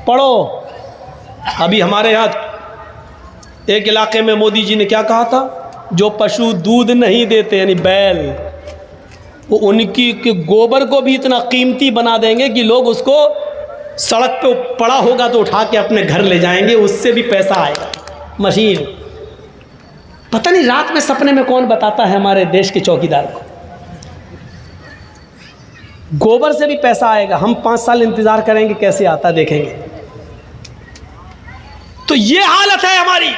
Speaker 1: पढ़ो, अभी हमारे यहां एक इलाके में मोदी जी ने क्या कहा था, जो पशु दूध नहीं देते यानी बैल, वो उनकी के गोबर को भी इतना कीमती बना देंगे कि लोग उसको सड़क पे पड़ा होगा तो उठा के अपने घर ले जाएंगे, उससे भी पैसा आएगा। मशीन, पता नहीं रात में सपने में कौन बताता है हमारे देश के चौकीदार को, गोबर से भी पैसा आएगा। हम 5 साल इंतजार करेंगे कैसे आता, देखेंगे। तो ये हालत है हमारी,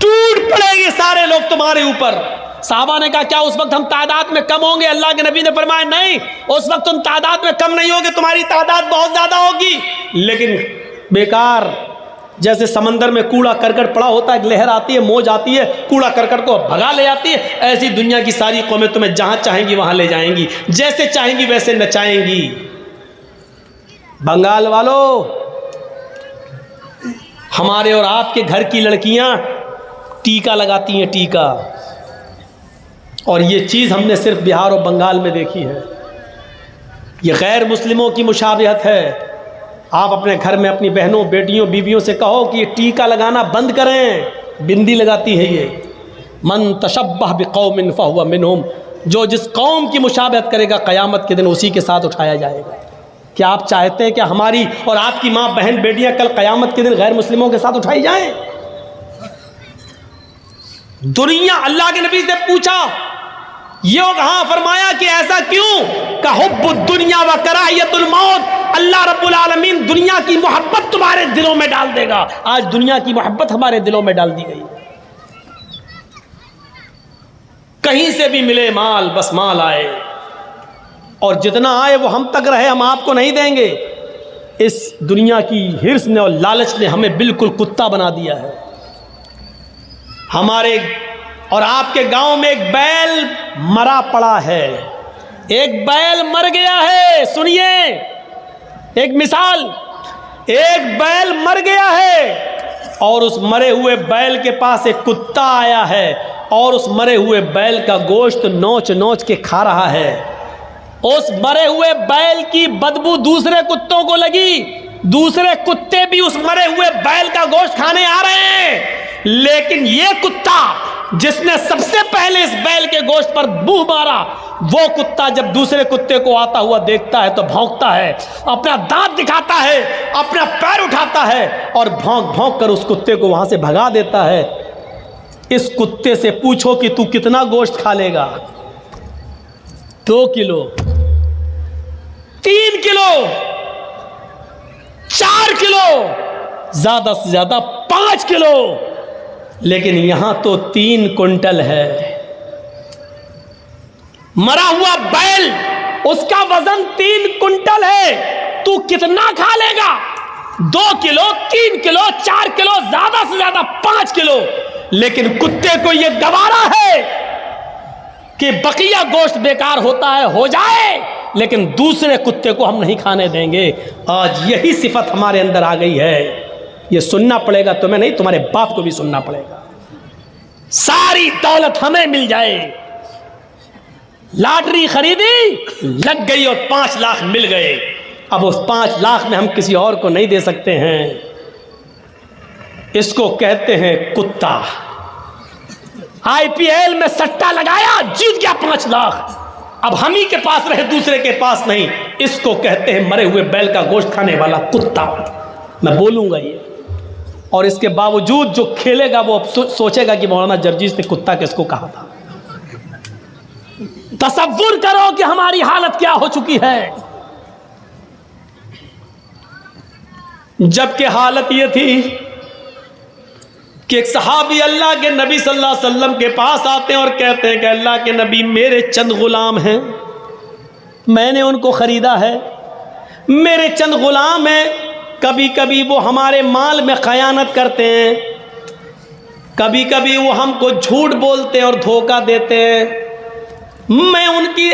Speaker 1: टूट पड़ेंगे सारे लोग तुम्हारे ऊपर। साहबा ने कहा क्या उस वक्त हम तादाद में कम होंगे? अल्लाह के नबी ने फरमाया नहीं, उस वक्त तुम तादाद में कम नहीं होगे, तुम्हारी तादाद बहुत ज्यादा होगी। लेकिन बेकार, जैसे समंदर में कूड़ा करकट पड़ा होता है, लहर आती है, मौज आती है, कूड़ा करकट को भगा ले जाती है, ऐसी दुनिया की सारी कौमें तुम्हें जहां चाहेंगी वहां ले जाएंगी, जैसे चाहेंगी वैसे नचाएंगी। बंगाल वालों, हमारे और आपके घर की लड़कियां टीका लगाती हैं, टीका, और ये चीज़ हमने सिर्फ बिहार और बंगाल में देखी है। ये गैर मुस्लिमों की मुशाबिहत है। आप अपने घर में अपनी बहनों, बेटियों, बीवियों से कहो कि ये टीका लगाना बंद करें। बिंदी लगाती है ये। मन तशब्बह बिकौमिन फहुवा मिनहुम, जो जिस कौम की मुशाबिहत करेगा क़यामत के दिन उसी के साथ उठाया जाएगा। क्या आप चाहते हैं कि हमारी और आपकी माँ, बहन, बेटियाँ कल क़यामत के दिन गैर मुस्लिमों के साथ उठाई जाएं? दुनिया, अल्लाह के नबी से पूछा, ये कहां फरमाया कि ऐसा क्यों? का हुब्बुद दुनिया व कराहियतुल मौत, अल्लाह रब्बुल आलमीन दुनिया की मोहब्बत तुम्हारे दिलों में डाल देगा। आज दुनिया की मोहब्बत हमारे दिलों में डाल दी गई है। कहीं से भी मिले माल, बस माल आए, और जितना आए वो हम तक रहे, हम आपको नहीं देंगे। इस दुनिया की हिर्स ने और लालच ने हमें बिल्कुल कुत्ता बना दिया है। हमारे और आपके गांव में एक बैल मरा पड़ा है, एक बैल मर गया है। सुनिए एक मिसाल, एक बैल मर गया है और उस मरे हुए बैल के पास एक कुत्ता आया है और उस मरे हुए बैल का गोश्त नोच नोच के खा रहा है। उस मरे हुए बैल की बदबू दूसरे कुत्तों को लगी, दूसरे कुत्ते भी उस मरे हुए बैल का गोश्त खाने आ रहे हैं। लेकिन ये कुत्ता जिसने सबसे पहले इस बैल के गोश्त पर मुंह मारा, वो कुत्ता जब दूसरे कुत्ते को आता हुआ देखता है तो भौंकता है, अपना दांत दिखाता है, अपना पैर उठाता है और भौंक भौंक कर उस कुत्ते को वहां से भगा देता है। इस कुत्ते से पूछो कि तू कितना गोश्त खा लेगा? 2 किलो, 3 किलो, 4 किलो, ज्यादा से ज्यादा 5 किलो, लेकिन यहां तो 3 कुंटल है। मरा हुआ बैल, उसका वजन 3 कुंटल है, तू कितना खा लेगा? 2 किलो, 3 किलो, 4 किलो, ज्यादा से ज्यादा 5 किलो। लेकिन कुत्ते को यह गवारा है कि बकिया गोश्त बेकार होता है, हो जाए, लेकिन दूसरे कुत्ते को हम नहीं खाने देंगे। आज यही सिफत हमारे अंदर आ गई है। ये सुनना पड़ेगा तुम्हें नहीं, तुम्हारे बाप को भी सुनना पड़ेगा। सारी दौलत हमें मिल जाए, लॉटरी खरीदी, लग गई और 5 लाख मिल गए। अब उस 5 लाख में हम किसी और को नहीं दे सकते हैं। इसको कहते हैं कुत्ता। IPL में सट्टा लगाया, जीत गया 5 लाख, अब हम ही के पास रहे, दूसरे के पास नहीं। इसको कहते हैं मरे हुए बैल का गोश्त खाने वाला कुत्ता। मैं बोलूंगा ये, और इसके बावजूद जो खेलेगा वो सोचेगा कि मौलाना जर्जीस ने कुत्ता किसको कहा था। तसव्वुर करो कि हमारी हालत क्या हो चुकी है। जबकि हालत ये थी कि एक सहाबी अल्लाह के नबी सल्लल्लाहु अलैहि वसल्लम के पास आते हैं और कहते हैं कि अल्लाह के नबी, मेरे चंद गुलाम हैं, मैंने उनको ख़रीदा है, मेरे चंद गुलाम हैं, कभी कभी वो हमारे माल में ख़यानत करते हैं, कभी कभी वो हमको झूठ बोलते हैं और धोखा देते हैं। मैं उनकी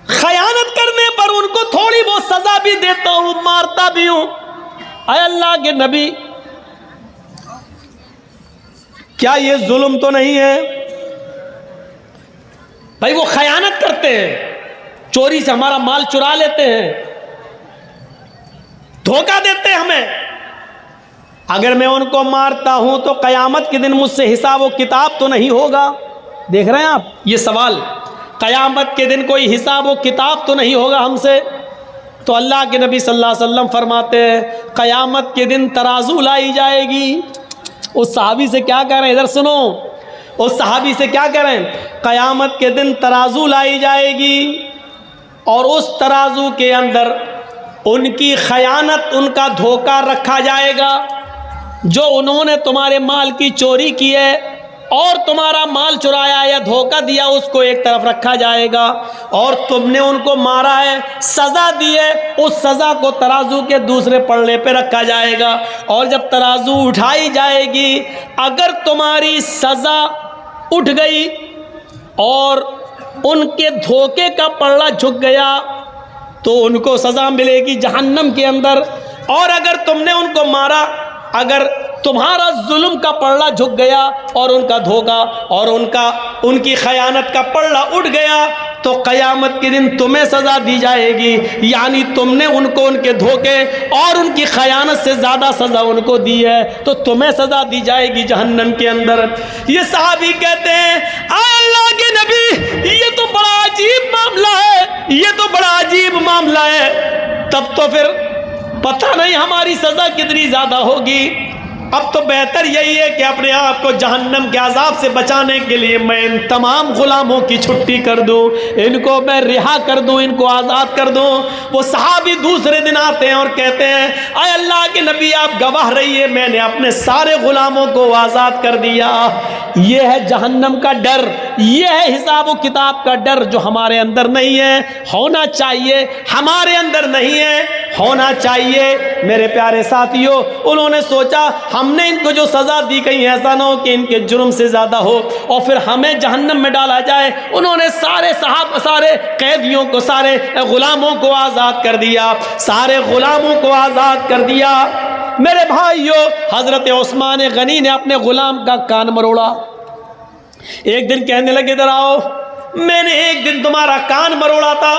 Speaker 1: ख़यानत करने पर उनको थोड़ी बहुत सज़ा भी देता हूँ, मारता भी हूँ। अय अल्लाह के नबी, क्या ये जुल्म तो नहीं है? भाई वो ख़यानत करते हैं, चोरी से हमारा माल चुरा लेते हैं, धोखा देते हैं हमें। अगर मैं उनको मारता हूं तो क़यामत के दिन मुझसे हिसाब व किताब तो नहीं होगा? देख रहे हैं आप ये सवाल, क़यामत के दिन कोई हिसाब व किताब तो नहीं होगा हमसे? तो अल्लाह के नबी सल्लल्लाहु अलैहि वसल्लम फरमाते हैं, क़यामत के दिन तराजू लाई जाएगी। उस सहाबी से क्या कह रहे हैं, इधर सुनो, उस सहाबी से क्या कह रहे हैं? क़यामत के दिन तराजू लाई जाएगी और उस तराजू के अंदर उनकी ख़यानत, उनका धोखा रखा जाएगा। जो उन्होंने तुम्हारे माल की चोरी की है और तुम्हारा माल चुराया या धोखा दिया, उसको एक तरफ रखा जाएगा, और तुमने उनको मारा है, सज़ा दी है, उस सज़ा को तराजू के दूसरे पल्ले पे रखा जाएगा। और जब तराजू उठाई जाएगी, अगर तुम्हारी सज़ा उठ गई और उनके धोखे का पल्ला झुक गया तो उनको सज़ा मिलेगी जहन्नम के अंदर। और अगर तुमने उनको मारा, अगर तुम्हारा जुल्म का पल्ला झुक गया और उनका धोखा और उनकी ख़यानत का पल्ला उठ गया, तो क़यामत के दिन तुम्हें सज़ा दी जाएगी। यानी तुमने उनको उनके धोखे और उनकी ख़यानत से ज़्यादा सज़ा उनको दी है, तो तुम्हें सज़ा दी जाएगी जहन्नम के अंदर। ये सहाबी कहते हैं, अल्लाह के नबी, ये तो बड़ा अजीब मामला है, ये तो बड़ा अजीब मामला है। तब तो फिर पता नहीं हमारी सज़ा कितनी ज़्यादा होगी। अब तो बेहतर यही है कि अपने आप को जहन्नम के अजाब से बचाने के लिए मैं इन तमाम गुलामों की छुट्टी कर दूं, इनको मैं रिहा कर दूं, इनको आज़ाद कर दूं। वो सहाबी दूसरे दिन आते हैं और कहते हैं, अय अल्लाह के नबी, आप गवाह रहिए, मैंने अपने सारे गुलामों को आज़ाद कर दिया। ये है जहन्नम का डर, ये है हिसाब व किताब का डर जो हमारे अंदर नहीं है, होना चाहिए, हमारे अंदर नहीं है, होना चाहिए। मेरे प्यारे साथियों, उन्होंने सोचा हमने इनको जो सज़ा दी, कहीं ऐसा ना हो कि इनके जुर्म से ज़्यादा हो और फिर हमें जहन्नम में डाला जाए। उन्होंने सारे कैदियों को, सारे ग़ुलामों को आज़ाद कर दिया, सारे ग़ुलामों को आज़ाद कर दिया। मेरे भाइयों, हज़रत उस्मान गनी ने अपने ग़ुलाम का कान मरोड़ा। एक दिन कहने लगे, इधर आओ, मैंने एक दिन तुम्हारा कान मरोड़ा था,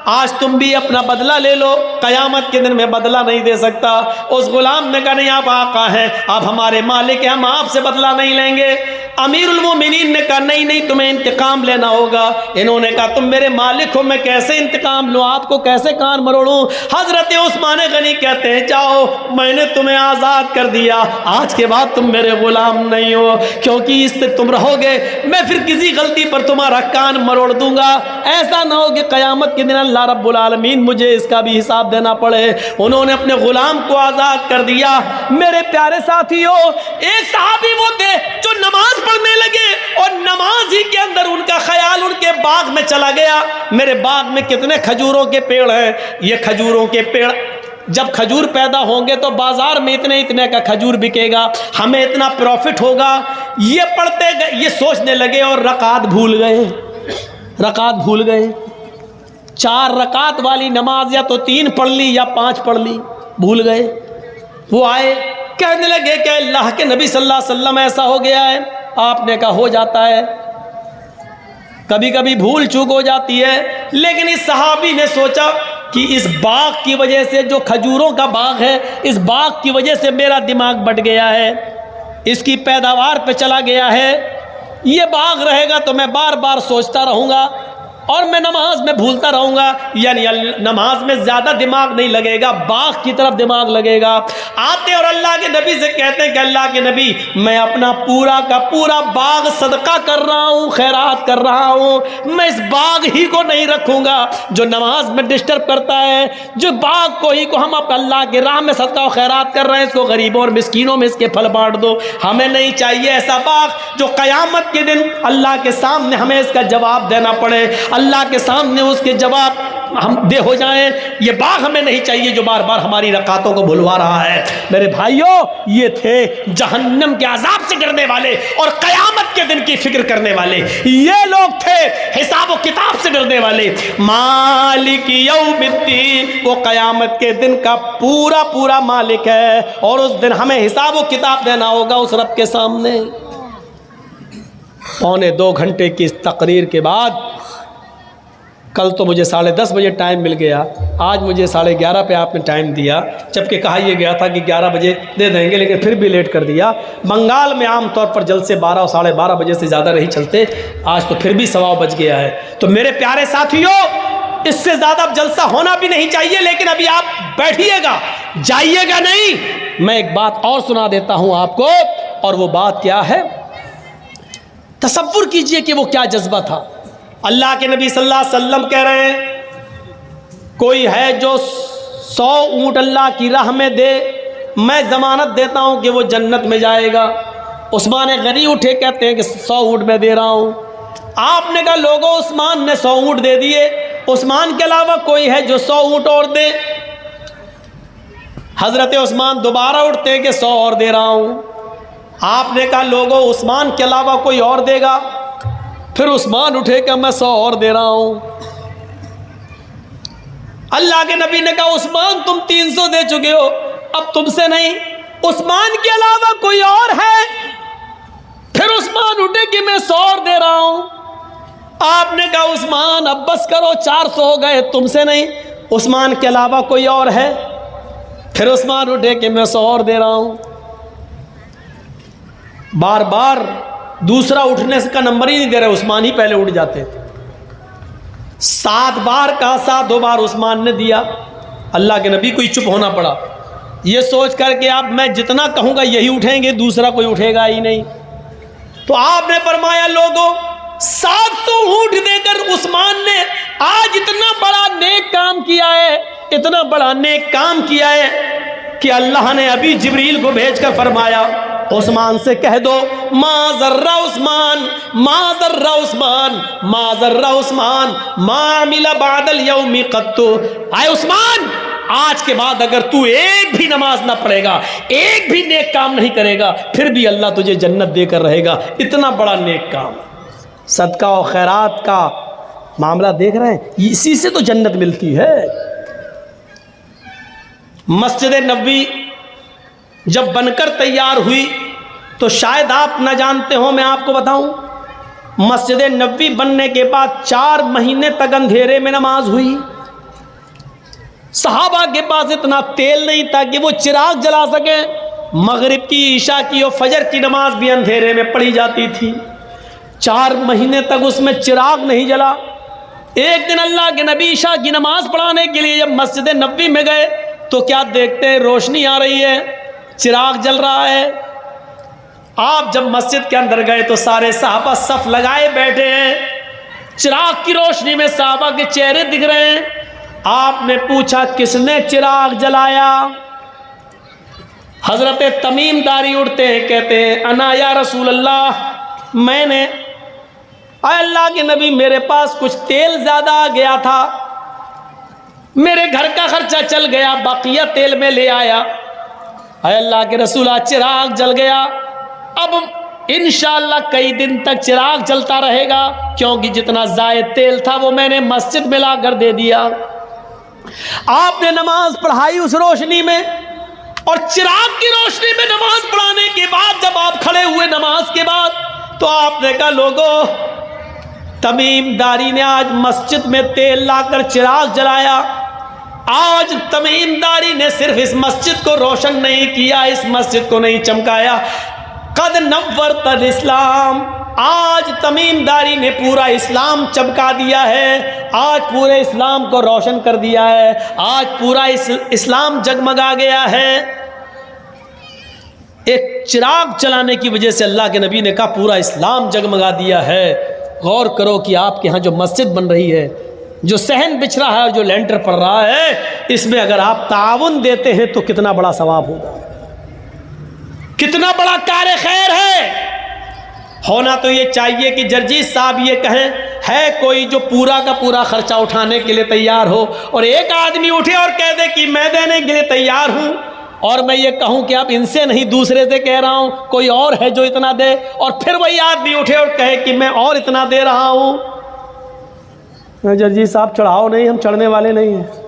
Speaker 1: आज तुम भी अपना बदला ले लो, क़यामत के दिन में बदला नहीं दे सकता। उस गुलाम ने कहा, नहीं, आप आका हैं, आप हमारे मालिक हैं, हम आपसे बदला नहीं लेंगे। अमीरुल मोमिनीन ने कहा, नहीं नहीं, तुम्हें इंतकाम लेना होगा। इन्होंने कहा, तुम मेरे मालिक हो, मैं कैसे इंतकाम लूँ, आपको कैसे कान मरोड़ूँ? हज़रत उस्मान गनी कहते हैं, जाओ, मैंने तुम्हें आज़ाद कर दिया, आज के बाद तुम मेरे ग़ुलाम नहीं हो, क्योंकि इससे तुम रहोगे, मैं फिर किसी गलती पर तुम्हारा कान मरोड़ दूंगा। ऐसा ना हो कि क़यामत के दिन अल्लाह रब्बुल आलमीन मुझे इसका भी हिसाब देना पड़े। उन्होंने अपने ग़ुलाम को आज़ाद कर दिया। मेरे प्यारे साथियों, एक सहाबी वो थे जो नमाज पढ़ने लगे और नमाज ही के अंदर उनका ख्याल उनके बाग में चला गया। मेरे बाग में कितने खजूरों के पेड़ हैं, ये खजूरों के पेड़, जब खजूर पैदा होंगे तो बाजार में इतने इतने का खजूर बिकेगा, हमें इतना प्रॉफिट होगा। ये पढ़ते गए, ये सोचने लगे और रकात भूल गए, रकात भूल गए। 4 रकात वाली नमाज या तो 3 पढ़ ली या 5 पढ़ ली, भूल गए। वो आए, कहने लगे कि अल्लाह के नबी सल्लल्लाहु अलैहि वसल्लम, ऐसा हो गया है। आपने कहा, हो जाता है, कभी कभी भूल चूक हो जाती है। लेकिन इस सहाबी ने सोचा कि इस बाग की वजह से, जो खजूरों का बाग है, इस बाग की वजह से मेरा दिमाग बट गया है, इसकी पैदावार पे चला गया है। ये बाग रहेगा तो मैं बार बार सोचता रहूँगा, और मैं नमाज में भूलता रहूँगा, यानी नमाज में ज़्यादा दिमाग नहीं लगेगा, बाग की तरफ दिमाग लगेगा। आते और अल्लाह के नबी से कहते हैं कि अल्लाह के नबी, मैं अपना पूरा का पूरा बाग सदका कर रहा हूँ, खैरात कर रहा हूँ, मैं इस बाग ही को नहीं रखूँगा जो नमाज में डिस्टर्ब करता है, जो बाग को ही को हम अल्लाह के राह में सदका और खैरात कर रहे हैं, इसको गरीबों और मिस्कीनों में इसके फल बांट दो। हमें नहीं चाहिए ऐसा बाग जो क़यामत के दिन अल्लाह के सामने हमें इसका जवाब देना पड़े, अल्लाह के सामने उसके जवाब हम दे हो जाएं। ये बाग हमें नहीं चाहिए जो बार बार हमारी रकातों को भुलवा रहा है। मेरे भाइयों, ये थे जहन्नम के अजाब से डरने वाले और क़यामत के दिन की फिक्र करने वाले, ये लोग थे हिसाब व किताब से डरने वाले। मालिक यौमिद्दीन, वो क़यामत के दिन का पूरा पूरा मालिक है और उस दिन हमें हिसाब व किताब देना होगा उस रब के सामने। 1.25 घंटे की इस तकरीर के बाद, कल तो मुझे 10:30 बजे टाइम मिल गया, आज मुझे 11:30 पे आपने टाइम दिया, जबकि कहा यह गया था कि 11 बजे दे देंगे, लेकिन फिर भी लेट कर दिया। बंगाल में आम तौर पर जलसे 12 और 12:30 बजे से ज़्यादा नहीं चलते, आज तो फिर भी 1:15 बज गया है। तो मेरे प्यारे साथियों, इससे ज़्यादा जलसा होना भी नहीं चाहिए, लेकिन अभी आप बैठिएगा, जाइएगा नहीं। मैं एक बात और सुना देता हूँ आपको, और वो बात क्या है, तसव्वुर कीजिए कि वो क्या जज्बा था। अल्लाह के नबी सल्लल्लाहु अलैहि वसल्लम कह रहे हैं, कोई है जो 100 ऊँट अल्लाह की राह में दे, मैं ज़मानत देता हूँ कि वो जन्नत में जाएगा। उस्मान गनी उठे, कहते हैं कि 100 ऊँट मैं दे रहा हूँ। आपने कहा लोगों, उस्मान ने 100 ऊँट दे दिए, उस्मान के अलावा कोई है जो 100 ऊँट और दे। हज़रत उस्मान दोबारा उठते हैं कि 100 और दे रहा हूँ। आपने कहा लोगों, उस्मान के अलावा कोई और देगा? फिर उस्मान उठे कि मैं 100 और दे रहा हूँ। अल्लाह के नबी ने कहा उस्मान तुम 300 दे चुके हो, अब तुमसे नहीं, उस्मान के अलावा कोई और है? फिर उस्मान उठे कि मैं 100 और दे रहा हूँ। आपने कहा उस्मान अब बस करो, 400 हो गए, तुमसे नहीं, उस्मान के अलावा कोई और है? फिर उस्मान उठे कि मैं 100 और दे रहा हूँ। बार बार दूसरा उठने का नंबर ही नहीं दे रहे, उस्मान ही पहले उठ जाते थे। 7 बार कहा, 7 बार उस्मान ने दिया। अल्लाह के नबी को ही चुप होना पड़ा, ये सोच कर के आप मैं जितना कहूँगा यही उठेंगे, दूसरा कोई उठेगा ही नहीं। तो आपने फरमाया लोगों, 700 ऊँट देकर उस्मान ने आज इतना बड़ा नेक काम किया है, इतना बड़ा नेक काम किया है कि अल्लाह ने अभी जिब्रील को भेजकर फरमाया उस्मान से कह दो, माज़र्रा उस्मान, माज़र्रा उस्मान, माज़र्रा उस्मान, मामिला बादल यौमी कत्तु। आए उस्मान, आज के बाद अगर तू एक भी नमाज ना पढ़ेगा, एक भी नेक काम नहीं करेगा, फिर भी अल्लाह तुझे जन्नत देकर रहेगा। इतना बड़ा नेक काम, सदका और खैरात का मामला देख रहे हैं, इसी से तो जन्नत मिलती है। मस्जिद नबवी जब बनकर तैयार हुई तो शायद आप न जानते हो, मैं आपको बताऊं, मस्जिद नबवी बनने के बाद 4 महीने तक अंधेरे में नमाज हुई। सहाबा के पास इतना तेल नहीं था कि वो चिराग जला सके। मगरिब की, ईशा की और फजर की नमाज भी अंधेरे में पढ़ी जाती थी। 4 महीने तक उसमें चिराग नहीं जला। एक दिन अल्लाह के नबी ईशा की नमाज पढ़ाने के लिए जब मस्जिद नबवी में गए तो क्या देखते हैं, रोशनी आ रही है, चिराग जल रहा है। आप जब मस्जिद के अंदर गए तो सारे सहाबा सफ लगाए बैठे हैं, चिराग की रोशनी में सहाबा के चेहरे दिख रहे हैं। आपने पूछा किसने चिराग जलाया? हजरत तमीम दारी उठते हैं, कहते हैं अना या रसूल अल्लाह, मैंने। अल्लाह के नबी, मेरे पास कुछ तेल ज़्यादा आ गया था, मेरे घर का खर्चा चल गया, बाकिया तेल में ले आया। अल्लाह के रसूल, आज चिराग जल गया, अब इंशाअल्लाह कई दिन तक चिराग जलता रहेगा, क्योंकि जितना ज़ायद तेल था वो मैंने मस्जिद में ला कर दे दिया। आपने नमाज पढ़ाई उस रोशनी में, और चिराग की रोशनी में नमाज पढ़ाने के बाद जब आप खड़े हुए नमाज के बाद, तो आपने कहा लोगों, तमीम दारी ने आज मस्जिद में तेल लाकर चिराग जलाया। आज तमीम दारी ने सिर्फ इस मस्जिद को रोशन नहीं किया, इस मस्जिद को नहीं चमकाया, कद नव्वरतल इस्लाम, आज तमीमदारी ने पूरा इस्लाम चमका दिया है, आज पूरे इस्लाम को रोशन कर दिया है, आज पूरा इस्लाम जगमगा गया है। एक चिराग चलाने की वजह से अल्लाह के नबी ने कहा पूरा इस्लाम जगमगा दिया है। गौर करो कि आपके यहाँ जो मस्जिद बन रही है, जो सहन बिछ रहा है और जो लेंटर पड़ रहा है, इसमें अगर आप ताउन देते हैं तो कितना बड़ा सवाब होगा, कितना बड़ा कार्य खैर है। होना तो ये चाहिए कि जर्जीस साहब ये कहें, है कोई जो पूरा का पूरा खर्चा उठाने के लिए तैयार हो, और एक आदमी उठे और कह दे कि मैं देने के लिए तैयार हूं, और मैं ये कहूं कि आप इनसे नहीं दूसरे से कह रहा हूं, कोई और है जो इतना दे, और फिर वही आदमी उठे और कहे कि मैं और इतना दे रहा हूं। जर्जीस साहब चढ़ाओ नहीं, हम चढ़ने वाले नहीं हैं।